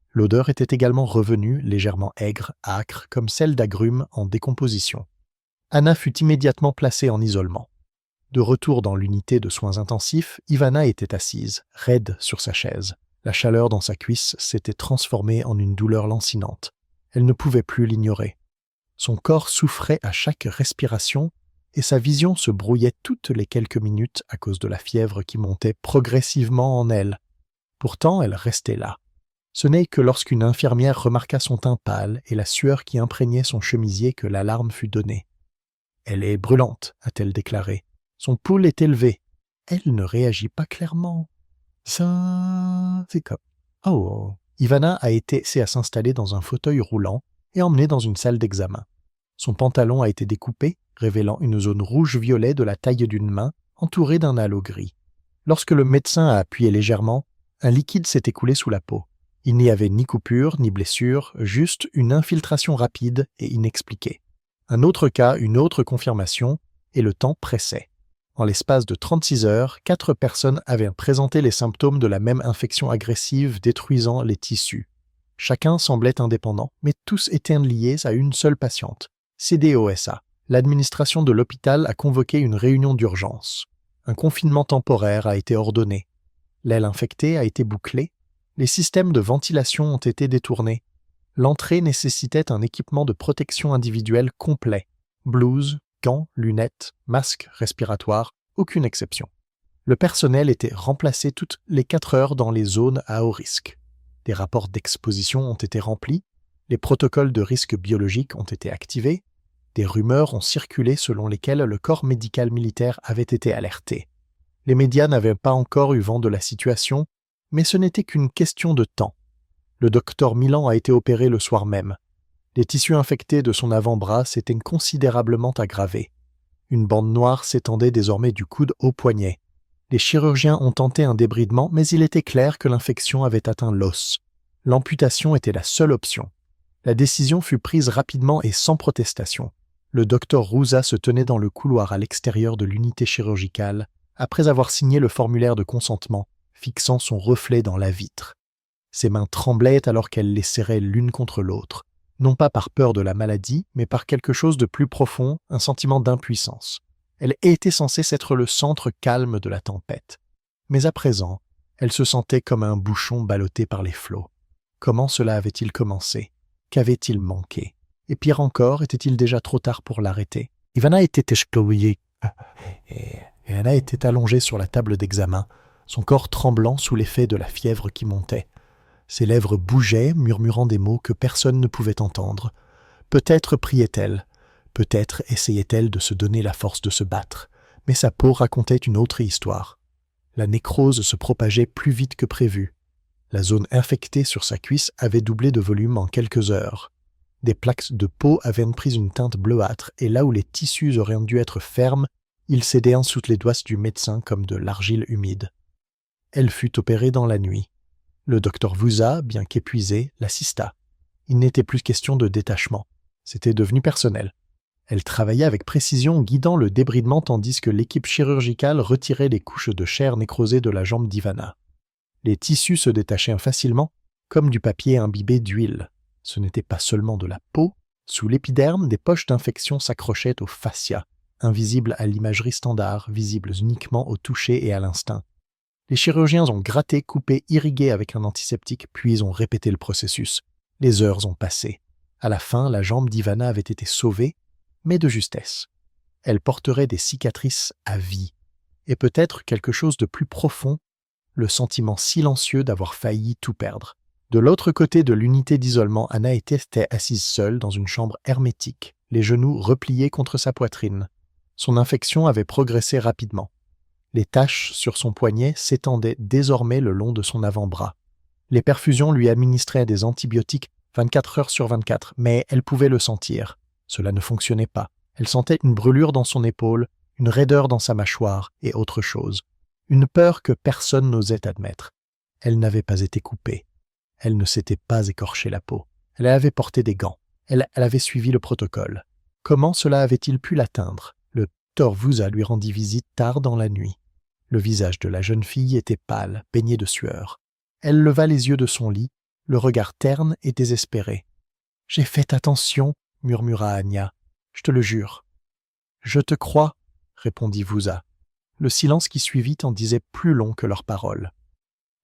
L'odeur était également revenue, légèrement aigre, âcre, comme celle d'agrumes en décomposition. Anna fut immédiatement placée en isolement. De retour dans l'unité de soins intensifs, Ivana était assise, raide sur sa chaise. La chaleur dans sa cuisse s'était transformée en une douleur lancinante. Elle ne pouvait plus l'ignorer. Son corps souffrait à chaque respiration et sa vision se brouillait toutes les quelques minutes à cause de la fièvre qui montait progressivement en elle. Pourtant, elle restait là. Ce n'est que lorsqu'une infirmière remarqua son teint pâle et la sueur qui imprégnait son chemisier que l'alarme fut donnée. « Elle est brûlante », a-t-elle déclaré. Son pouls est élevé. Elle ne réagit pas clairement. Ça, c'est comme... Oh. Ivana a été à s'installer dans un fauteuil roulant et emmenée dans une salle d'examen. Son pantalon a été découpé, révélant une zone rouge-violet de la taille d'une main, entourée d'un halo gris. Lorsque le médecin a appuyé légèrement, un liquide s'est écoulé sous la peau. Il n'y avait ni coupure, ni blessure, juste une infiltration rapide et inexpliquée. Un autre cas, une autre confirmation, et le temps pressait. En l'espace de 36 heures, 4 personnes avaient présenté les symptômes de la même infection agressive détruisant les tissus. Chacun semblait indépendant, mais tous étaient liés à une seule patiente. CDOSA. L'administration de l'hôpital a convoqué une réunion d'urgence. Un confinement temporaire a été ordonné. L'aile infectée a été bouclée. Les systèmes de ventilation ont été détournés. L'entrée nécessitait un équipement de protection individuelle complet. Blouse, gants, lunettes, masques respiratoires, aucune exception. Le personnel était remplacé toutes les 4 heures dans les zones à haut risque. Des rapports d'exposition ont été remplis, les protocoles de risque biologique ont été activés, des rumeurs ont circulé selon lesquelles le corps médical militaire avait été alerté. Les médias n'avaient pas encore eu vent de la situation, mais ce n'était qu'une question de temps. Le docteur Milan a été opéré le soir même. Les tissus infectés de son avant-bras s'étaient considérablement aggravés. Une bande noire s'étendait désormais du coude au poignet. Les chirurgiens ont tenté un débridement, mais il était clair que l'infection avait atteint l'os. L'amputation était la seule option. La décision fut prise rapidement et sans protestation. Le docteur Rouza se tenait dans le couloir à l'extérieur de l'unité chirurgicale, après avoir signé le formulaire de consentement, fixant son reflet dans la vitre. Ses mains tremblaient alors qu'elle les serrait l'une contre l'autre, non pas par peur de la maladie, mais par quelque chose de plus profond, un sentiment d'impuissance. Elle était censée être le centre calme de la tempête. Mais à présent, elle se sentait comme un bouchon ballotté par les flots. Comment cela avait-il commencé? Qu'avait-il manqué? Et pire encore, était-il déjà trop tard pour l'arrêter? Ivana était échouillée. Anna était allongée sur la table d'examen, son corps tremblant sous l'effet de la fièvre qui montait. Ses lèvres bougeaient, murmurant des mots que personne ne pouvait entendre. Peut-être priait-elle, peut-être essayait-elle de se donner la force de se battre, mais sa peau racontait une autre histoire. La nécrose se propageait plus vite que prévu. La zone infectée sur sa cuisse avait doublé de volume en quelques heures. Des plaques de peau avaient pris une teinte bleuâtre, et là où les tissus auraient dû être fermes, ils cédaient sous les doigts du médecin comme de l'argile humide. Elle fut opérée dans la nuit. Le docteur Vusa, bien qu'épuisé, l'assista. Il n'était plus question de détachement. C'était devenu personnel. Elle travaillait avec précision, guidant le débridement tandis que l'équipe chirurgicale retirait les couches de chair nécrosée de la jambe d'Ivana. Les tissus se détachaient facilement, comme du papier imbibé d'huile. Ce n'était pas seulement de la peau. Sous l'épiderme, des poches d'infection s'accrochaient au fascia, invisibles à l'imagerie standard, visibles uniquement au toucher et à l'instinct. Les chirurgiens ont gratté, coupé, irrigué avec un antiseptique, puis ont répété le processus. Les heures ont passé. À la fin, la jambe d'Ivana avait été sauvée, mais de justesse. Elle porterait des cicatrices à vie. Et peut-être quelque chose de plus profond, le sentiment silencieux d'avoir failli tout perdre. De l'autre côté de l'unité d'isolement, Anna était assise seule dans une chambre hermétique, les genoux repliés contre sa poitrine. Son infection avait progressé rapidement. Les taches sur son poignet s'étendaient désormais le long de son avant-bras. Les perfusions lui administraient des antibiotiques 24 heures sur 24, mais elle pouvait le sentir. Cela ne fonctionnait pas. Elle sentait une brûlure dans son épaule, une raideur dans sa mâchoire et autre chose. Une peur que personne n'osait admettre. Elle n'avait pas été coupée. Elle ne s'était pas écorché la peau. Elle avait porté des gants. Elle avait suivi le protocole. Comment cela avait-il pu l'atteindre? Le docteur Vusa lui rendit visite tard dans la nuit. Le visage de la jeune fille était pâle, baigné de sueur. Elle leva les yeux de son lit, le regard terne et désespéré. « J'ai fait attention, » murmura Anya. « Je te le jure. »« Je te crois, » répondit Vusa. Le silence qui suivit en disait plus long que leurs paroles.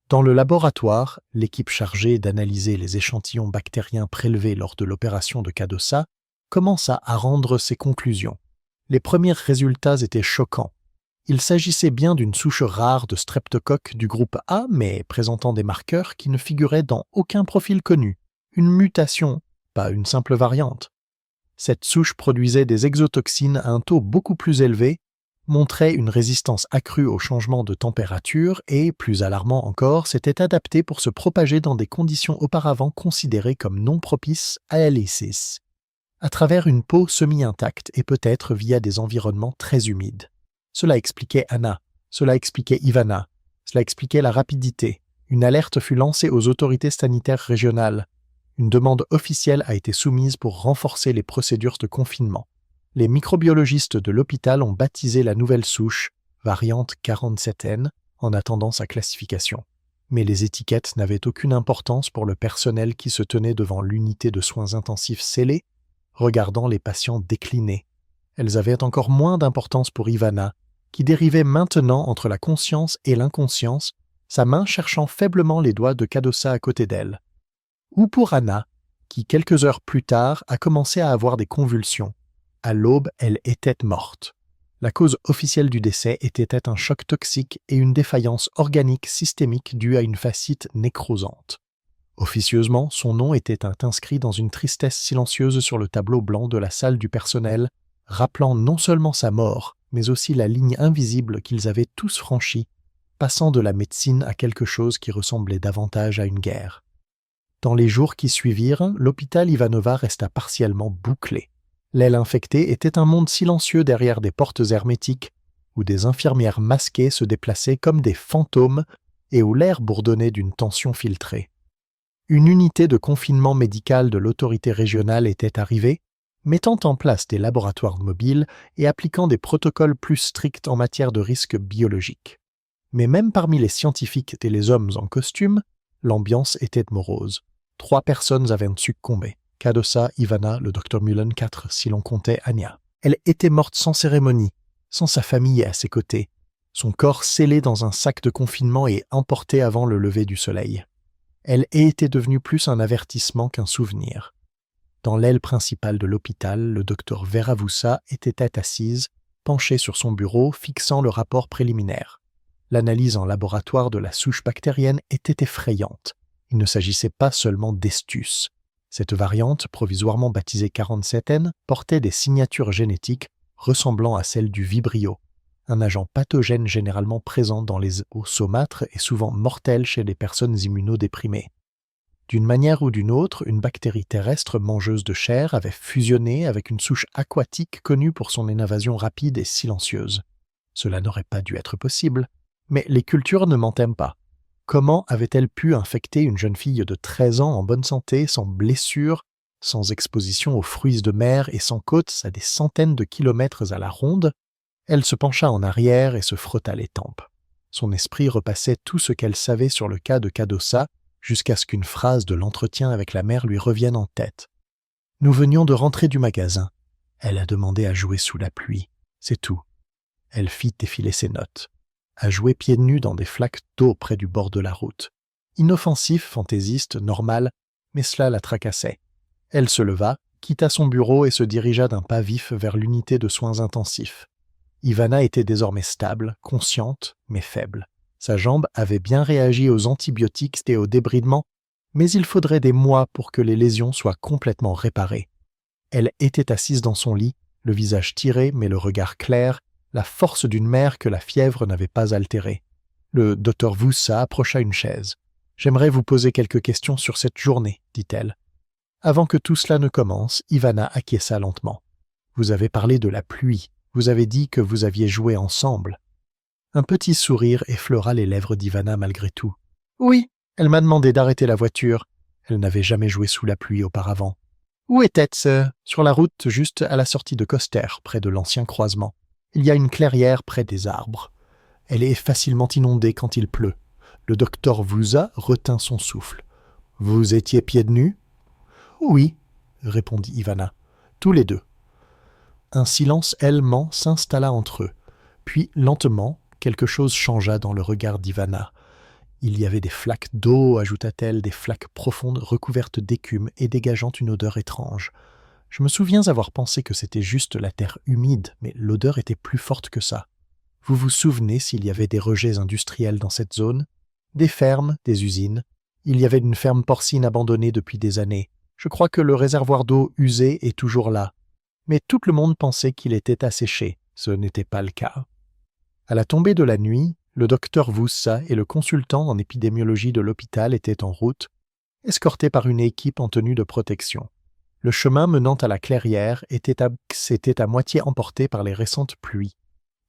Dans le laboratoire, l'équipe chargée d'analyser les échantillons bactériens prélevés lors de l'opération de Cadossa commença à rendre ses conclusions. Les premiers résultats étaient choquants. Il s'agissait bien d'une souche rare de streptocoque du groupe A, mais présentant des marqueurs qui ne figuraient dans aucun profil connu. Une mutation, pas une simple variante. Cette souche produisait des exotoxines à un taux beaucoup plus élevé, montrait une résistance accrue aux changements de température et, plus alarmant encore, s'était adaptée pour se propager dans des conditions auparavant considérées comme non propices à la lysis, à travers une peau semi-intacte et peut-être via des environnements très humides. Cela expliquait Anna, cela expliquait Ivana, cela expliquait la rapidité. Une alerte fut lancée aux autorités sanitaires régionales. Une demande officielle a été soumise pour renforcer les procédures de confinement. Les microbiologistes de l'hôpital ont baptisé la nouvelle souche, variante 47N, en attendant sa classification. Mais les étiquettes n'avaient aucune importance pour le personnel qui se tenait devant l'unité de soins intensifs scellés, regardant les patients décliner. Elles avaient encore moins d'importance pour Ivana, qui dérivait maintenant entre la conscience et l'inconscience, sa main cherchant faiblement les doigts de Cadossa à côté d'elle. Ou pour Anna, qui quelques heures plus tard a commencé à avoir des convulsions. À l'aube, elle était morte. La cause officielle du décès était un choc toxique et une défaillance organique systémique due à une fascite nécrosante. Officieusement, son nom était inscrit dans une tristesse silencieuse sur le tableau blanc de la salle du personnel, rappelant non seulement sa mort, mais aussi la ligne invisible qu'ils avaient tous franchie, passant de la médecine à quelque chose qui ressemblait davantage à une guerre. Dans les jours qui suivirent, l'hôpital Ivanova resta partiellement bouclé. L'aile infectée était un monde silencieux derrière des portes hermétiques, où des infirmières masquées se déplaçaient comme des fantômes et où l'air bourdonnait d'une tension filtrée. Une unité de confinement médical de l'autorité régionale était arrivée, mettant en place des laboratoires mobiles et appliquant des protocoles plus stricts en matière de risques biologiques. Mais même parmi les scientifiques et les hommes en costume, l'ambiance était morose. 3 personnes avaient succombé. Cadossa, Ivana, le Dr Mullen 4, si l'on comptait Anya. Elle était morte sans cérémonie, sans sa famille à ses côtés, son corps scellé dans un sac de confinement et emporté avant le lever du soleil. Elle était devenue plus un avertissement qu'un souvenir. Dans l'aile principale de l'hôpital, le docteur Vera Vusa était assise, penchée sur son bureau, fixant le rapport préliminaire. L'analyse en laboratoire de la souche bactérienne était effrayante. Il ne s'agissait pas seulement d'Estus. Cette variante, provisoirement baptisée 47N, portait des signatures génétiques ressemblant à celles du vibrio, un agent pathogène généralement présent dans les os saumâtres et souvent mortel chez les personnes immunodéprimées. D'une manière ou d'une autre, une bactérie terrestre mangeuse de chair avait fusionné avec une souche aquatique connue pour son invasion rapide et silencieuse. Cela n'aurait pas dû être possible, mais les cultures ne mentaient pas. Comment avait-elle pu infecter une jeune fille de 13 ans en bonne santé, sans blessures, sans exposition aux fruits de mer et sans côtes à des centaines de kilomètres à la ronde? Elle se pencha en arrière et se frotta les tempes. Son esprit repassait tout ce qu'elle savait sur le cas de Cadossa, jusqu'à ce qu'une phrase de l'entretien avec la mère lui revienne en tête. « Nous venions de rentrer du magasin. Elle a demandé à jouer sous la pluie. C'est tout. » Elle fit défiler ses notes. À jouer pieds nus dans des flaques d'eau près du bord de la route. Inoffensif, fantaisiste, normal, mais cela la tracassait. Elle se leva, quitta son bureau et se dirigea d'un pas vif vers l'unité de soins intensifs. Ivana était désormais stable, consciente, mais faible. Sa jambe avait bien réagi aux antibiotiques et au débridement, mais il faudrait des mois pour que les lésions soient complètement réparées. Elle était assise dans son lit, Le visage tiré, mais le regard clair, la force d'une mère que la fièvre n'avait pas altérée. Le docteur Voussa approcha une chaise. « J'aimerais vous poser quelques questions sur cette journée, dit-elle. Avant que tout cela ne commence, Ivana acquiesça lentement. Vous avez parlé de la pluie. Vous avez dit que vous aviez joué ensemble. Un petit sourire effleura les lèvres d'Ivana malgré tout. Oui, elle m'a demandé d'arrêter la voiture. Elle n'avait jamais joué sous la pluie auparavant. Où était-ce? Sur la route, juste à la sortie de Coster, près de l'ancien croisement. Il y a une clairière près des arbres. Elle est facilement inondée quand il pleut. Le docteur Vouza retint son souffle. Vous étiez pieds nus? Oui, répondit Ivana. Tous les deux. Un silence aimant s'installa entre eux. Puis, lentement, quelque chose changea dans le regard d'Ivana. Il y avait des flaques d'eau, ajouta-t-elle, des flaques profondes recouvertes d'écume et dégageant une odeur étrange. Je me souviens avoir pensé que c'était juste la terre humide, mais l'odeur était plus forte que ça. Vous vous souvenez s'il y avait des rejets industriels dans cette zone? Des fermes, des usines. Il y avait une ferme porcine abandonnée depuis des années. Je crois que le réservoir d'eau usé est toujours là. Mais tout le monde pensait qu'il était asséché. Ce n'était pas le cas. À la tombée de la nuit, le docteur Voussa et le consultant en épidémiologie de l'hôpital étaient en route, escortés par une équipe en tenue de protection. Le chemin menant à la clairière s'était à moitié emporté par les récentes pluies.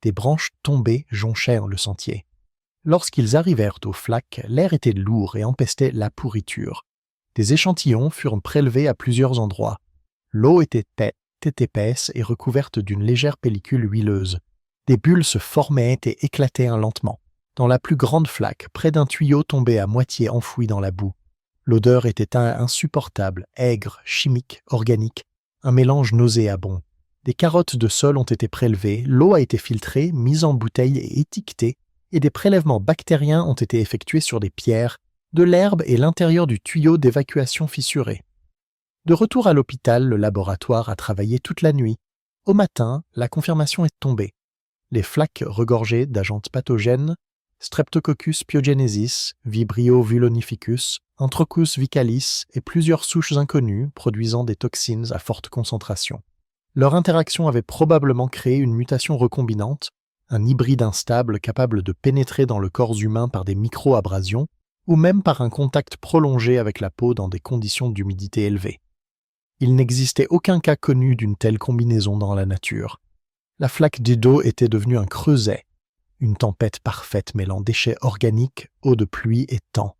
Des branches tombées jonchaient le sentier. Lorsqu'ils arrivèrent aux flaques, l'air était lourd et empestait la pourriture. Des échantillons furent prélevés à plusieurs endroits. L'eau était épaisse et recouverte d'une légère pellicule huileuse. Des bulles se formaient et éclataient lentement. Dans la plus grande flaque, près d'un tuyau tombé à moitié enfoui dans la boue. L'odeur était insupportable, aigre, chimique, organique, un mélange nauséabond. Des carottes de sol ont été prélevées, l'eau a été filtrée, mise en bouteille et étiquetée, et des prélèvements bactériens ont été effectués sur des pierres, de l'herbe et l'intérieur du tuyau d'évacuation fissuré. De retour à l'hôpital, le laboratoire a travaillé toute la nuit. Au matin, la confirmation est tombée. Les flaques regorgeaient d'agents pathogènes, Streptococcus pyogenesis, Vibrio vulonificus, Anthracis vicalis et plusieurs souches inconnues produisant des toxines à forte concentration. Leur interaction avait probablement créé une mutation recombinante, un hybride instable capable de pénétrer dans le corps humain par des micro-abrasions ou même par un contact prolongé avec la peau dans des conditions d'humidité élevée. Il n'existait aucun cas connu d'une telle combinaison dans la nature. La flaque d'eau était devenue un creuset, une tempête parfaite mêlant déchets organiques, eau de pluie et temps.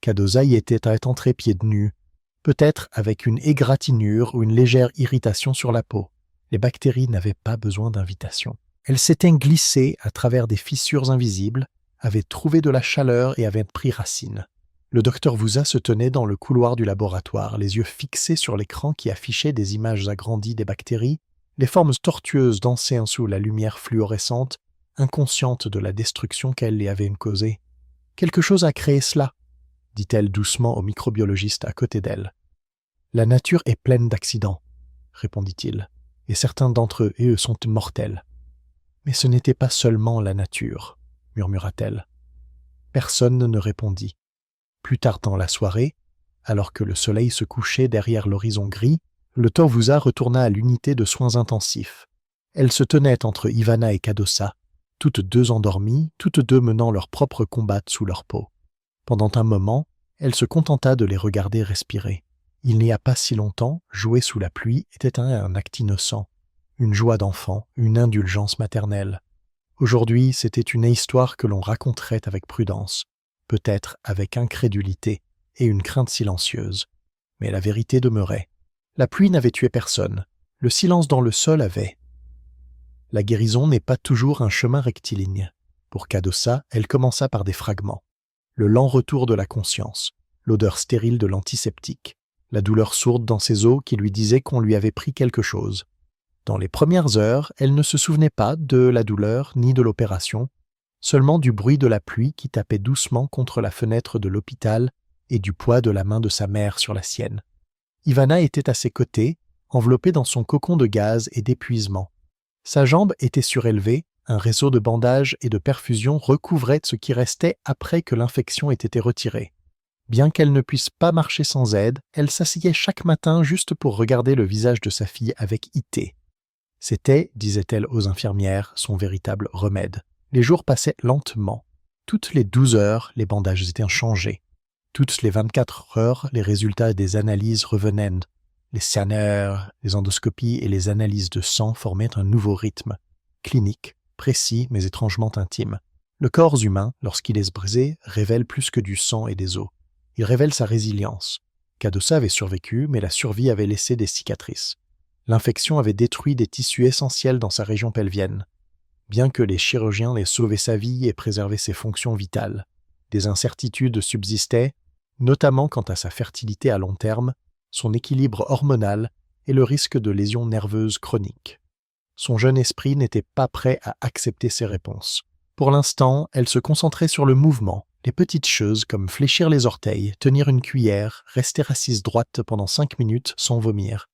Cadoza y était entré pieds nus, peut-être avec une égratignure ou une légère irritation sur la peau. Les bactéries n'avaient pas besoin d'invitation. Elles s'étaient glissées à travers des fissures invisibles, avaient trouvé de la chaleur et avaient pris racine. Le docteur Vouza se tenait dans le couloir du laboratoire, les yeux fixés sur l'écran qui affichait des images agrandies des bactéries, les formes tortueuses dansaient sous la lumière fluorescente, inconscientes de la destruction qu'elles les avaient causée. « Quelque chose a créé cela », dit-elle doucement au microbiologiste à côté d'elle. « La nature est pleine d'accidents, » répondit-il, « et certains d'entre eux sont mortels. »« Mais ce n'était pas seulement la nature, » murmura-t-elle. Personne ne répondit. Plus tard dans la soirée, alors que le soleil se couchait derrière l'horizon gris, le docteur Vouza retourna à l'unité de soins intensifs. Elle se tenait entre Ivana et Cadossa, toutes deux endormies, toutes deux menant leur propre combat sous leur peau. Pendant un moment, elle se contenta de les regarder respirer. Il n'y a pas si longtemps, jouer sous la pluie était un acte innocent, une joie d'enfant, une indulgence maternelle. Aujourd'hui, c'était une histoire que l'on raconterait avec prudence, peut-être avec incrédulité et une crainte silencieuse. Mais la vérité demeurait. La pluie n'avait tué personne, le silence dans le sol avait. La guérison n'est pas toujours un chemin rectiligne. Pour Cadossa, elle commença par des fragments. Le lent retour de la conscience, l'odeur stérile de l'antiseptique, la douleur sourde dans ses os qui lui disait qu'on lui avait pris quelque chose. Dans les premières heures, elle ne se souvenait pas de la douleur ni de l'opération, seulement du bruit de la pluie qui tapait doucement contre la fenêtre de l'hôpital et du poids de la main de sa mère sur la sienne. Ivana était à ses côtés, enveloppée dans son cocon de gaz et d'épuisement. Sa jambe était surélevée, un réseau de bandages et de perfusions recouvrait ce qui restait après que l'infection ait été retirée. Bien qu'elle ne puisse pas marcher sans aide, elle s'asseyait chaque matin juste pour regarder le visage de sa fille avec pitié. C'était, disait-elle aux infirmières, son véritable remède. Les jours passaient lentement. Toutes les 12 heures, les bandages étaient changés. Toutes les 24 heures, les résultats des analyses revenaient. Les scanners, les endoscopies et les analyses de sang formaient un nouveau rythme, clinique, précis mais étrangement intime. Le corps humain, lorsqu'il est brisé, révèle plus que du sang et des os. Il révèle sa résilience. Cadossa avait survécu, mais la survie avait laissé des cicatrices. L'infection avait détruit des tissus essentiels dans sa région pelvienne. Bien que les chirurgiens aient sauvé sa vie et préservé ses fonctions vitales, des incertitudes subsistaient, notamment quant à sa fertilité à long terme, son équilibre hormonal et le risque de lésions nerveuses chroniques. Son jeune esprit n'était pas prêt à accepter ces réponses. Pour l'instant, elle se concentrait sur le mouvement, les petites choses comme fléchir les orteils, tenir une cuillère, rester assise droite pendant 5 minutes sans vomir.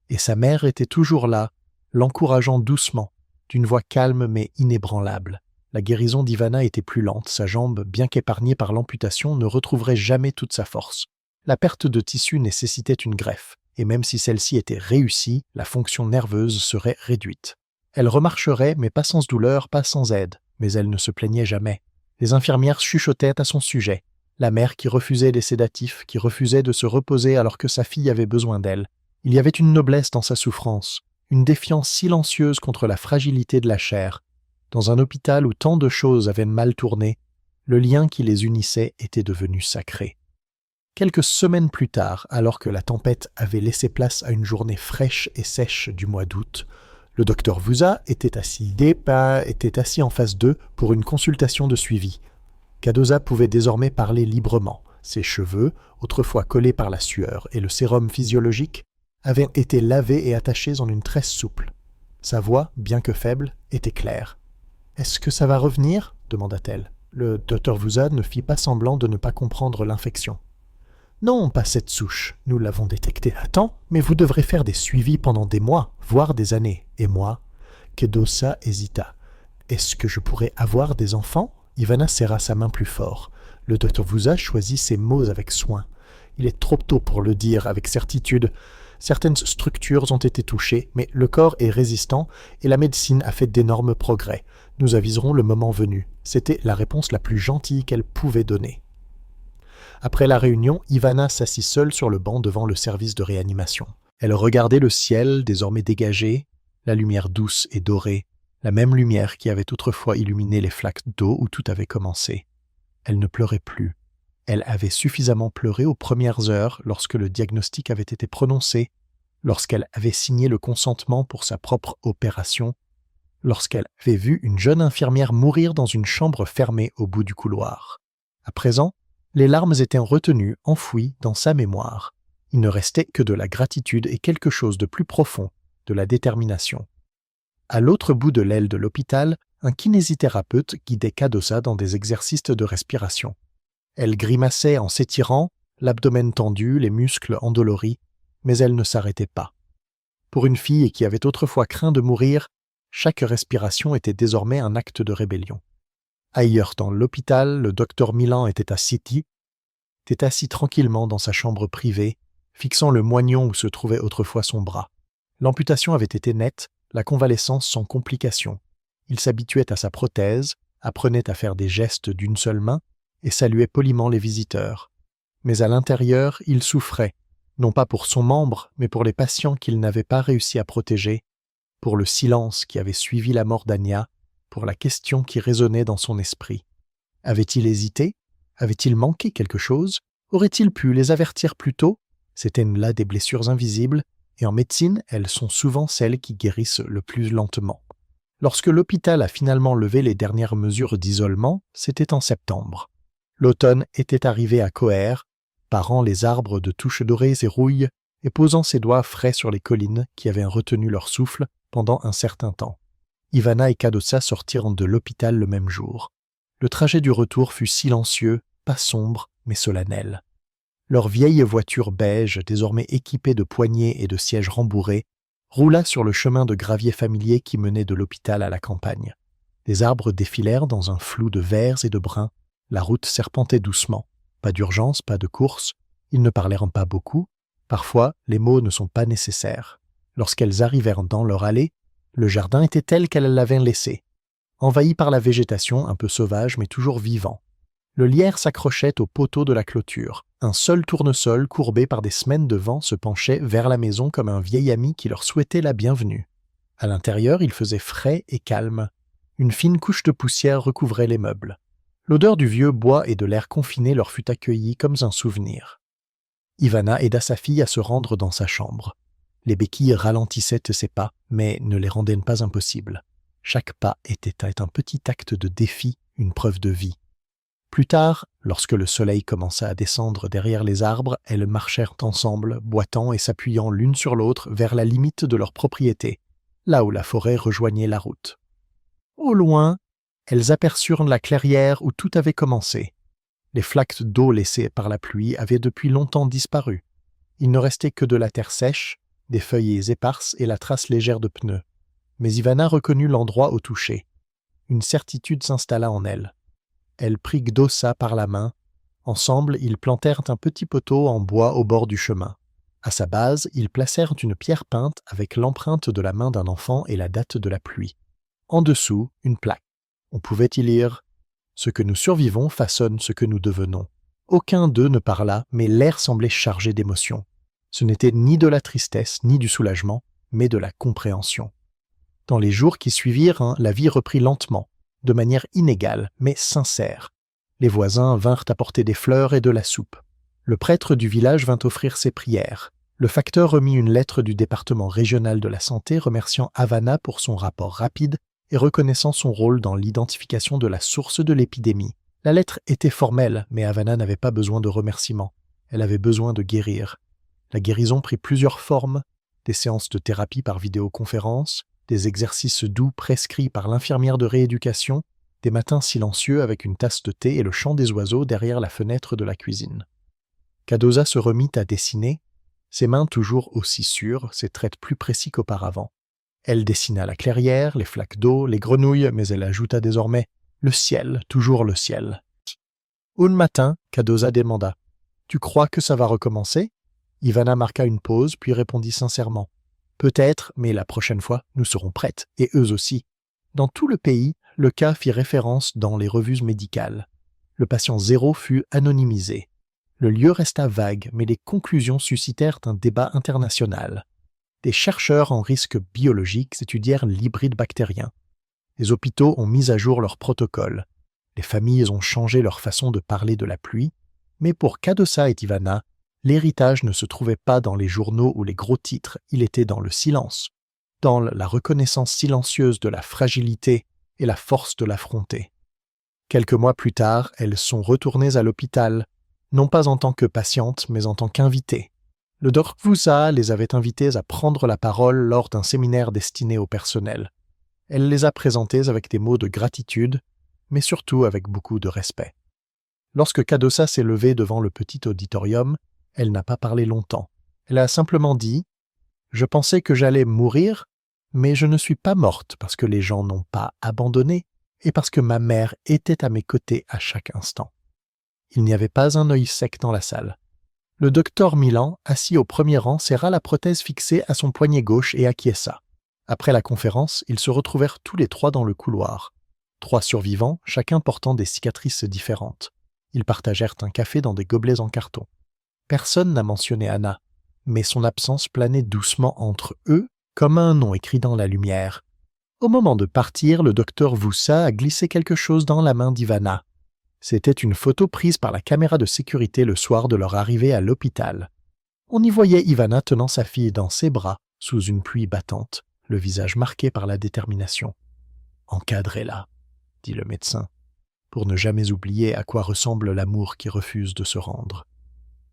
Et sa mère était toujours là, l'encourageant doucement, d'une voix calme mais inébranlable. La guérison d'Ivana était plus lente, sa jambe, bien qu'épargnée par l'amputation, ne retrouverait jamais toute sa force. La perte de tissu nécessitait une greffe, et même si celle-ci était réussie, la fonction nerveuse serait réduite. Elle remarcherait, mais pas sans douleur, pas sans aide, mais elle ne se plaignait jamais. Les infirmières chuchotaient à son sujet. La mère qui refusait les sédatifs, qui refusait de se reposer alors que sa fille avait besoin d'elle. Il y avait une noblesse dans sa souffrance, une défiance silencieuse contre la fragilité de la chair. Dans un hôpital où tant de choses avaient mal tourné, le lien qui les unissait était devenu sacré. Quelques semaines plus tard, alors que la tempête avait laissé place à une journée fraîche et sèche du mois d'août, le docteur Vusa était assis en face d'eux pour une consultation de suivi. Cadossa pouvait désormais parler librement. Ses cheveux, autrefois collés par la sueur et le sérum physiologique, avaient été lavés et attachés en une tresse souple. Sa voix, bien que faible, était claire. « Est-ce que ça va revenir ?» demanda-t-elle. Le docteur Vusa ne fit pas semblant de ne pas comprendre l'infection. « Non, pas cette souche. Nous l'avons détectée à temps, mais vous devrez faire des suivis pendant des mois, voire des années. Et moi ?» Cadossa hésita. « Est-ce que je pourrais avoir des enfants ?» Ivana serra sa main plus fort. Le docteur Vusa choisit ses mots avec soin. Il est trop tôt pour le dire avec certitude. Certaines structures ont été touchées, mais le corps est résistant et la médecine a fait d'énormes progrès. Nous aviserons le moment venu. C'était la réponse la plus gentille qu'elle pouvait donner. Après la réunion, Ivana s'assit seule sur le banc devant le service de réanimation. Elle regardait le ciel désormais dégagé, la lumière douce et dorée, la même lumière qui avait autrefois illuminé les flaques d'eau où tout avait commencé. Elle ne pleurait plus. Elle avait suffisamment pleuré aux premières heures lorsque le diagnostic avait été prononcé, lorsqu'elle avait signé le consentement pour sa propre opération, lorsqu'elle avait vu une jeune infirmière mourir dans une chambre fermée au bout du couloir. À présent, les larmes étaient retenues, enfouies dans sa mémoire. Il ne restait que de la gratitude et quelque chose de plus profond, de la détermination. À l'autre bout de l'aile de l'hôpital, un kinésithérapeute guidait Cadossa dans des exercices de respiration. Elle grimaçait en s'étirant, l'abdomen tendu, les muscles endoloris, mais elle ne s'arrêtait pas. Pour une fille qui avait autrefois craint de mourir, chaque respiration était désormais un acte de rébellion. Ailleurs dans l'hôpital, le docteur Milan était assis tranquillement dans sa chambre privée, fixant le moignon où se trouvait autrefois son bras. L'amputation avait été nette, la convalescence sans complication. Il s'habituait à sa prothèse, apprenait à faire des gestes d'une seule main et saluait poliment les visiteurs. Mais à l'intérieur, il souffrait, non pas pour son membre, mais pour les patients qu'il n'avait pas réussi à protéger, pour le silence qui avait suivi la mort d'Anya, pour la question qui résonnait dans son esprit. Avait-il hésité? Avait-il manqué quelque chose? Aurait-il pu les avertir plus tôt? C'étaient là des blessures invisibles, et en médecine, elles sont souvent celles qui guérissent le plus lentement. Lorsque l'hôpital a finalement levé les dernières mesures d'isolement, c'était en septembre. L'automne était arrivé à Coër, parant les arbres de touches dorées et rouilles et posant ses doigts frais sur les collines qui avaient retenu leur souffle pendant un certain temps. Ivana et Cadossa sortirent de l'hôpital le même jour. Le trajet du retour fut silencieux, pas sombre, mais solennel. Leur vieille voiture beige, désormais équipée de poignées et de sièges rembourrés, roula sur le chemin de gravier familier qui menait de l'hôpital à la campagne. Les arbres défilèrent dans un flou de verts et de bruns. La route serpentait doucement. Pas d'urgence, pas de course. Ils ne parlèrent pas beaucoup. Parfois, les mots ne sont pas nécessaires. Lorsqu'elles arrivèrent dans leur allée, Le jardin était tel qu'elle l'avait laissé, envahi par la végétation un peu sauvage mais toujours vivant. Le lierre s'accrochait au poteau de la clôture. Un seul tournesol, courbé par des semaines de vent, se penchait vers la maison comme un vieil ami qui leur souhaitait la bienvenue. À l'intérieur, il faisait frais et calme. Une fine couche de poussière recouvrait les meubles. L'odeur du vieux bois et de l'air confiné leur fut accueillie comme un souvenir. Ivana aida sa fille à se rendre dans sa chambre. Les béquilles ralentissaient ses pas, mais ne les rendaient pas impossibles. Chaque pas était un petit acte de défi, une preuve de vie. Plus tard, lorsque le soleil commença à descendre derrière les arbres, elles marchèrent ensemble, boitant et s'appuyant l'une sur l'autre vers la limite de leur propriété, là où la forêt rejoignait la route. Au loin, elles aperçurent la clairière où tout avait commencé. Les flaques d'eau laissées par la pluie avaient depuis longtemps disparu. Il ne restait que de la terre sèche, des feuilles éparses et la trace légère de pneus. Mais Ivana reconnut l'endroit au toucher. Une certitude s'installa en elle. Elle prit Gdossa par la main. Ensemble, ils plantèrent un petit poteau en bois au bord du chemin. À sa base, ils placèrent une pierre peinte avec l'empreinte de la main d'un enfant et la date de la pluie. En dessous, une plaque. On pouvait y lire « Ce que nous survivons façonne ce que nous devenons ». Aucun d'eux ne parla, mais l'air semblait chargé d'émotion. Ce n'était ni de la tristesse, ni du soulagement, mais de la compréhension. Dans les jours qui suivirent, la vie reprit lentement, de manière inégale, mais sincère. Les voisins vinrent apporter des fleurs et de la soupe. Le prêtre du village vint offrir ses prières. Le facteur remit une lettre du département régional de la santé remerciant Havana pour son rapport rapide et reconnaissant son rôle dans l'identification de la source de l'épidémie. La lettre était formelle, mais Havana n'avait pas besoin de remerciements. Elle avait besoin de guérir. La guérison prit plusieurs formes, des séances de thérapie par vidéoconférence, des exercices doux prescrits par l'infirmière de rééducation, des matins silencieux avec une tasse de thé et le chant des oiseaux derrière la fenêtre de la cuisine. Cadosa se remit à dessiner, ses mains toujours aussi sûres, ses traits plus précis qu'auparavant. Elle dessina la clairière, les flaques d'eau, les grenouilles, mais elle ajouta désormais « le ciel, toujours le ciel ». Un matin, Cadosa demanda « Tu crois que ça va recommencer ?» Ivana marqua une pause, puis répondit sincèrement « Peut-être, mais la prochaine fois, nous serons prêtes, et eux aussi. » Dans tout le pays, le cas fit référence dans les revues médicales. Le patient zéro fut anonymisé. Le lieu resta vague, mais les conclusions suscitèrent un débat international. Des chercheurs en risques biologiques étudièrent l'hybride bactérien. Les hôpitaux ont mis à jour leurs protocoles. Les familles ont changé leur façon de parler de la pluie, mais pour Cadosa et Ivana, l'héritage ne se trouvait pas dans les journaux ou les gros titres, il était dans le silence, dans la reconnaissance silencieuse de la fragilité et la force de l'affronter. Quelques mois plus tard, elles sont retournées à l'hôpital, non pas en tant que patientes, mais en tant qu'invitées. Le Dr Vusa les avait invitées à prendre la parole lors d'un séminaire destiné au personnel. Elle les a présentées avec des mots de gratitude, mais surtout avec beaucoup de respect. Lorsque Cadosa s'est levée devant le petit auditorium, elle n'a pas parlé longtemps. Elle a simplement dit « Je pensais que j'allais mourir, mais je ne suis pas morte parce que les gens n'ont pas abandonné et parce que ma mère était à mes côtés à chaque instant. » Il n'y avait pas un œil sec dans la salle. Le docteur Milan, assis au premier rang, serra la prothèse fixée à son poignet gauche et acquiesça. Après la conférence, ils se retrouvèrent tous les trois dans le couloir. 3 survivants, chacun portant des cicatrices différentes. Ils partagèrent un café dans des gobelets en carton. Personne n'a mentionné Anna, mais son absence planait doucement entre eux comme un nom écrit dans la lumière. Au moment de partir, le docteur Vusa a glissé quelque chose dans la main d'Ivana. C'était une photo prise par la caméra de sécurité le soir de leur arrivée à l'hôpital. On y voyait Ivana tenant sa fille dans ses bras, sous une pluie battante, le visage marqué par la détermination. « Encadrez-la », dit le médecin, pour ne jamais oublier à quoi ressemble l'amour qui refuse de se rendre.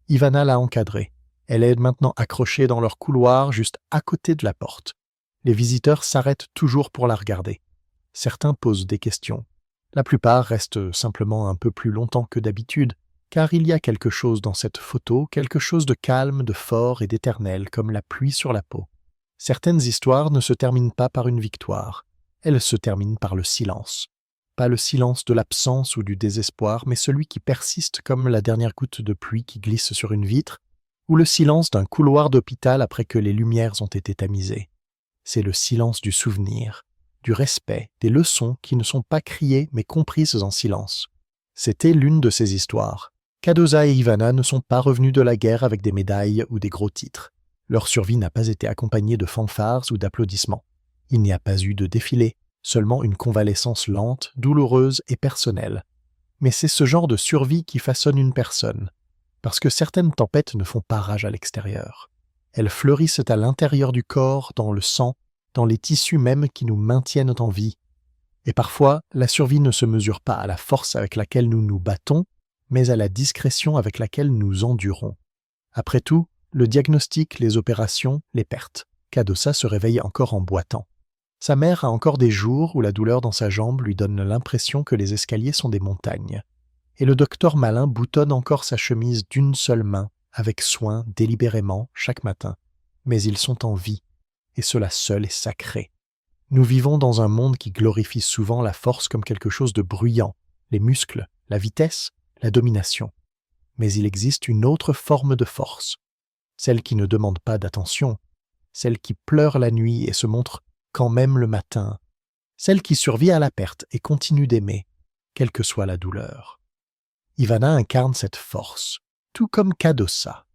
Ivana l'a encadrée. Elle est maintenant accrochée dans leur couloir juste à côté de la porte. Les visiteurs s'arrêtent toujours pour la regarder. Certains posent des questions. La plupart restent simplement un peu plus longtemps que d'habitude, car il y a quelque chose dans cette photo, quelque chose de calme, de fort et d'éternel, comme la pluie sur la peau. Certaines histoires ne se terminent pas par une victoire. Elles se terminent par le silence. Pas le silence de l'absence ou du désespoir, mais celui qui persiste comme la dernière goutte de pluie qui glisse sur une vitre, ou le silence d'un couloir d'hôpital après que les lumières ont été tamisées. c'est le silence du souvenir, du respect, des leçons qui ne sont pas criées mais comprises en silence. C'était l'une de ces histoires. Kadosa et Ivana ne sont pas revenus de la guerre avec des médailles ou des gros titres. Leur survie n'a pas été accompagnée de fanfares ou d'applaudissements. Il n'y a pas eu de défilé, seulement une convalescence lente, douloureuse et personnelle. Mais c'est ce genre de survie qui façonne une personne, parce que certaines tempêtes ne font pas rage à l'extérieur. Elles fleurissent à l'intérieur du corps, dans le sang, dans les tissus même qui nous maintiennent en vie. Et parfois, la survie ne se mesure pas à la force avec laquelle nous nous battons, mais à la discrétion avec laquelle nous endurons. Après tout, le diagnostic, les opérations, les pertes. Kadosa se réveille encore en boitant. Sa mère a encore des jours où la douleur dans sa jambe lui donne l'impression que les escaliers sont des montagnes. Et le docteur Malin boutonne encore sa chemise d'une seule main, avec soin, délibérément, chaque matin. Mais ils sont en vie, et cela seul est sacré. Nous vivons dans un monde qui glorifie souvent la force comme quelque chose de bruyant, les muscles, la vitesse, la domination. Mais il existe une autre forme de force, celle qui ne demande pas d'attention, celle qui pleure la nuit et se montre quand même le matin, celle qui survit à la perte et continue d'aimer, quelle que soit la douleur. Ivana incarne cette force, tout comme Kadosa.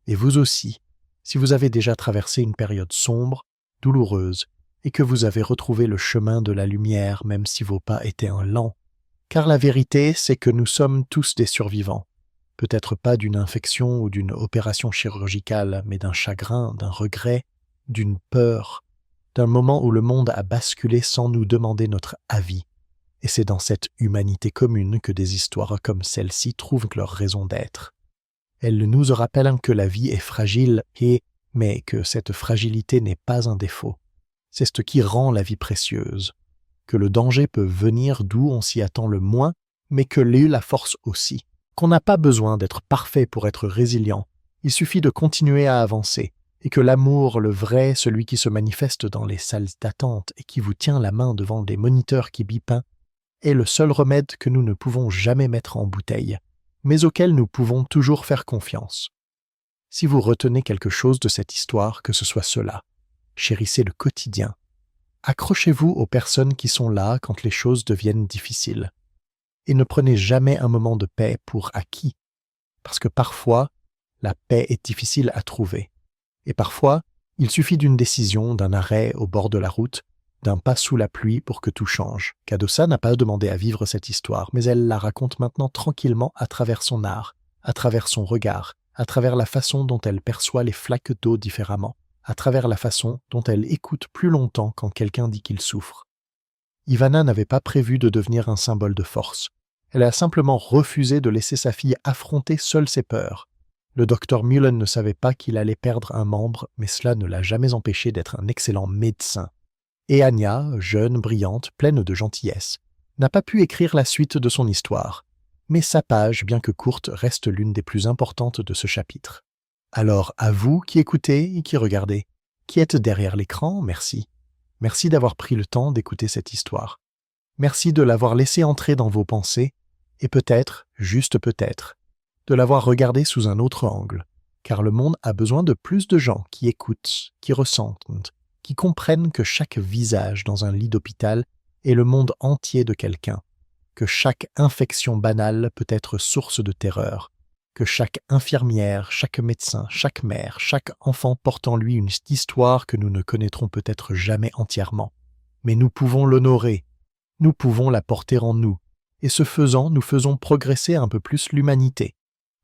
Et vous aussi, si vous avez déjà traversé une période sombre, douloureuse, et que vous avez retrouvé le chemin de la lumière même si vos pas étaient lents, car la vérité, c'est que nous sommes tous des survivants. Peut-être pas d'une infection ou d'une opération chirurgicale, mais d'un chagrin, d'un regret, d'une peur, d'un moment où le monde a basculé sans nous demander notre avis. Et c'est dans cette humanité commune que des histoires comme celle-ci trouvent leur raison d'être. Elles nous rappellent que la vie est fragile mais que cette fragilité n'est pas un défaut. C'est ce qui rend la vie précieuse. Que le danger peut venir d'où on s'y attend le moins, mais que l'est la force aussi. Qu'on n'a pas besoin d'être parfait pour être résilient. Il suffit de continuer à avancer. Et que l'amour, le vrai, celui qui se manifeste dans les salles d'attente et qui vous tient la main devant des moniteurs qui bipent, est le seul remède que nous ne pouvons jamais mettre en bouteille, mais auquel nous pouvons toujours faire confiance. Si vous retenez quelque chose de cette histoire, que ce soit cela. Chérissez le quotidien. Accrochez-vous aux personnes qui sont là quand les choses deviennent difficiles. Et ne prenez jamais un moment de paix pour acquis, parce que parfois, la paix est difficile à trouver. Et parfois, il suffit d'une décision, d'un arrêt au bord de la route, d'un pas sous la pluie pour que tout change. Kadosa n'a pas demandé à vivre cette histoire, mais elle la raconte maintenant tranquillement à travers son art, à travers son regard, à travers la façon dont elle perçoit les flaques d'eau différemment, à travers la façon dont elle écoute plus longtemps quand quelqu'un dit qu'il souffre. Ivana n'avait pas prévu de devenir un symbole de force. Elle a simplement refusé de laisser sa fille affronter seule ses peurs. Le docteur Mullen ne savait pas qu'il allait perdre un membre, mais cela ne l'a jamais empêché d'être un excellent médecin. Et Anya, jeune, brillante, pleine de gentillesse, n'a pas pu écrire la suite de son histoire. Mais sa page, bien que courte, reste l'une des plus importantes de ce chapitre. Alors, à vous qui écoutez et qui regardez, qui êtes derrière l'écran, merci. Merci d'avoir pris le temps d'écouter cette histoire. Merci de l'avoir laissée entrer dans vos pensées, et peut-être, juste peut-être, de l'avoir regardée sous un autre angle, car le monde a besoin de plus de gens qui écoutent, qui ressentent, qui comprennent que chaque visage dans un lit d'hôpital est le monde entier de quelqu'un, que chaque infection banale peut être source de terreur, que chaque infirmière, chaque médecin, chaque mère, chaque enfant porte en lui une histoire que nous ne connaîtrons peut-être jamais entièrement. Mais nous pouvons l'honorer, nous pouvons la porter en nous, et ce faisant, nous faisons progresser un peu plus l'humanité.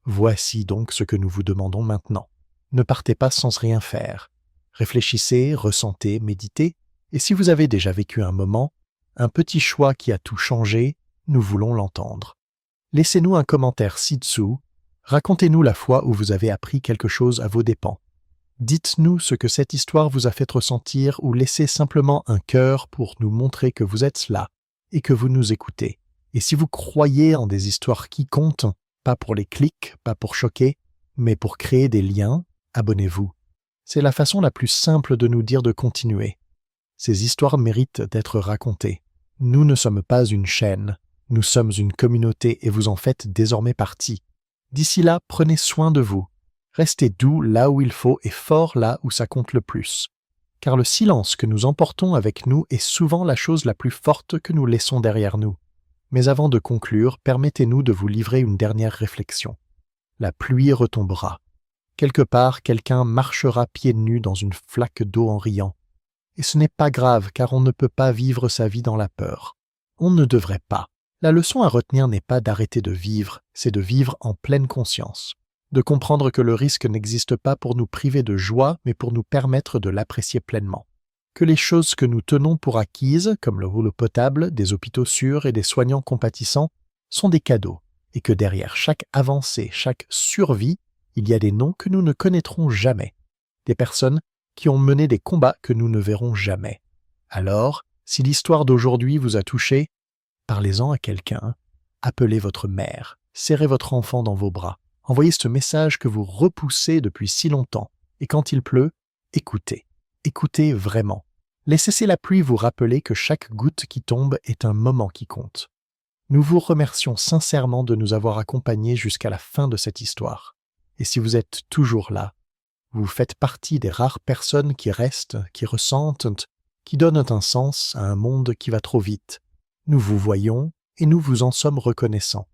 Voici donc ce que nous vous demandons maintenant. Ne partez pas sans rien faire. Réfléchissez, ressentez, méditez, et si vous avez déjà vécu un moment, un petit choix qui a tout changé, nous voulons l'entendre. Laissez-nous un commentaire ci-dessous, racontez-nous la fois où vous avez appris quelque chose à vos dépens. Dites-nous ce que cette histoire vous a fait ressentir ou laissez simplement un cœur pour nous montrer que vous êtes là et que vous nous écoutez. Et si vous croyez en des histoires qui comptent, pas pour les clics, pas pour choquer, mais pour créer des liens, abonnez-vous. C'est la façon la plus simple de nous dire de continuer. Ces histoires méritent d'être racontées. Nous ne sommes pas une chaîne, nous sommes une communauté et vous en faites désormais partie. D'ici là, prenez soin de vous. Restez doux là où il faut et fort là où ça compte le plus. car le silence que nous emportons avec nous est souvent la chose la plus forte que nous laissons derrière nous. Mais avant de conclure, permettez-nous de vous livrer une dernière réflexion. La pluie retombera. Quelque part, quelqu'un marchera pieds nus dans une flaque d'eau en riant. Et ce n'est pas grave, car on ne peut pas vivre sa vie dans la peur. On ne devrait pas. La leçon à retenir n'est pas d'arrêter de vivre, c'est de vivre en pleine conscience. De comprendre que le risque n'existe pas pour nous priver de joie, mais pour nous permettre de l'apprécier pleinement. Que les choses que nous tenons pour acquises, comme l'eau potable, des hôpitaux sûrs et des soignants compatissants, sont des cadeaux, et que derrière chaque avancée, chaque survie, il y a des noms que nous ne connaîtrons jamais, des personnes qui ont mené des combats que nous ne verrons jamais. Alors, si l'histoire d'aujourd'hui vous a touché, parlez-en à quelqu'un, appelez votre mère, serrez votre enfant dans vos bras, envoyez ce message que vous repoussez depuis si longtemps, et quand il pleut, écoutez. Écoutez vraiment. Laissez la pluie vous rappeler que chaque goutte qui tombe est un moment qui compte. Nous vous remercions sincèrement de nous avoir accompagnés jusqu'à la fin de cette histoire. Et si vous êtes toujours là, vous faites partie des rares personnes qui restent, qui ressentent, qui donnent un sens à un monde qui va trop vite. Nous vous voyons et nous vous en sommes reconnaissants.